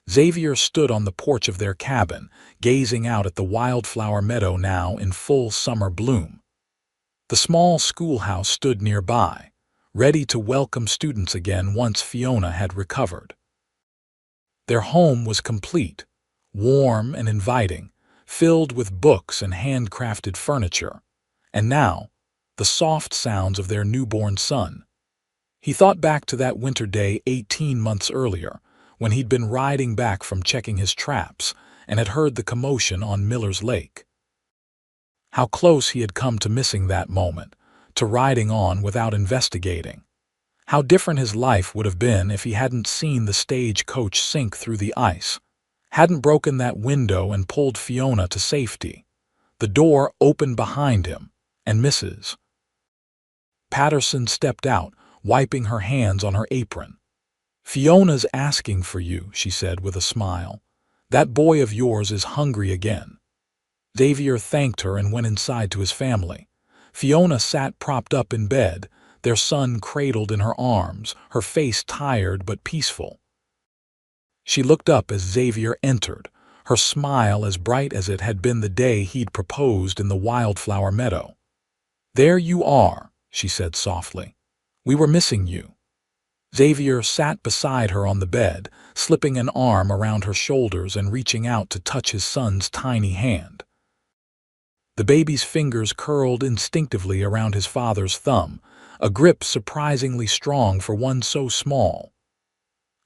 Xavier stood on the porch of their cabin, gazing out at the wildflower meadow now in full summer bloom. The small schoolhouse stood nearby, ready to welcome students again once Fiona had recovered. Their home was complete, warm and inviting, filled with books and handcrafted furniture, and now, the soft sounds of their newborn son. He thought back to that winter day 18 months earlier, when he'd been riding back from checking his traps and had heard the commotion on Miller's Lake. How close he had come to missing that moment, to riding on without investigating. How different his life would have been if he hadn't seen the stagecoach sink through the ice, hadn't broken that window and pulled Fiona to safety. The door opened behind him, and Mrs. Patterson stepped out, wiping her hands on her apron. "Fiona's asking for you," she said with a smile. "That boy of yours is hungry again." Xavier thanked her and went inside to his family. Fiona sat propped up in bed, their son cradled in her arms, her face tired but peaceful. She looked up as Xavier entered, her smile as bright as it had been the day he'd proposed in the wildflower meadow. "There you are," she said softly. "We were missing you." Xavier sat beside her on the bed, slipping an arm around her shoulders and reaching out to touch his son's tiny hand. The baby's fingers curled instinctively around his father's thumb, a grip surprisingly strong for one so small.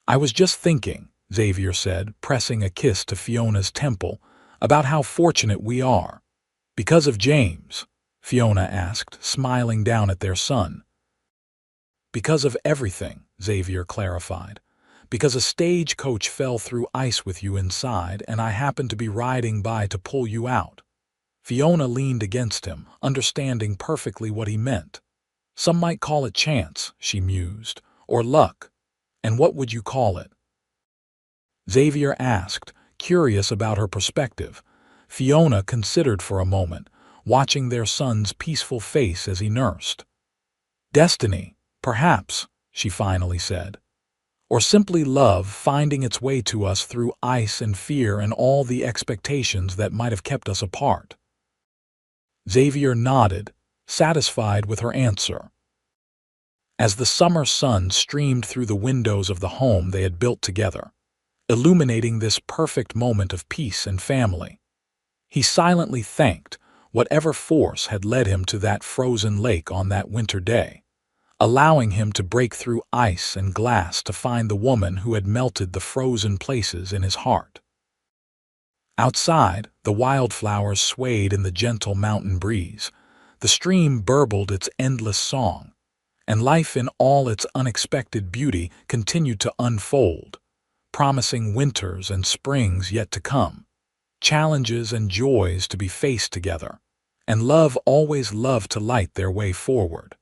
"I was just thinking," Xavier said, pressing a kiss to Fiona's temple, "about how fortunate we are." "Because of James?" Fiona asked, smiling down at their son. "Because of everything," Xavier clarified. "Because a stagecoach fell through ice with you inside and I happened to be riding by to pull you out." Fiona leaned against him, understanding perfectly what he meant. Some might call it chance, she mused, or luck. And what would you call it? Xavier asked, curious about her perspective. Fiona considered for a moment, watching their son's peaceful face as he nursed. Destiny, perhaps, she finally said. Or simply love finding its way to us through ice and fear and all the expectations that might have kept us apart. Xavier nodded, satisfied with her answer. As the summer sun streamed through the windows of the home they had built together, illuminating this perfect moment of peace and family, he silently thanked whatever force had led him to that frozen lake on that winter day, allowing him to break through ice and glass to find the woman who had melted the frozen places in his heart. Outside, the wildflowers swayed in the gentle mountain breeze, the stream burbled its endless song, and life in all its unexpected beauty continued to unfold, promising winters and springs yet to come, challenges and joys to be faced together, and love always loved to light their way forward.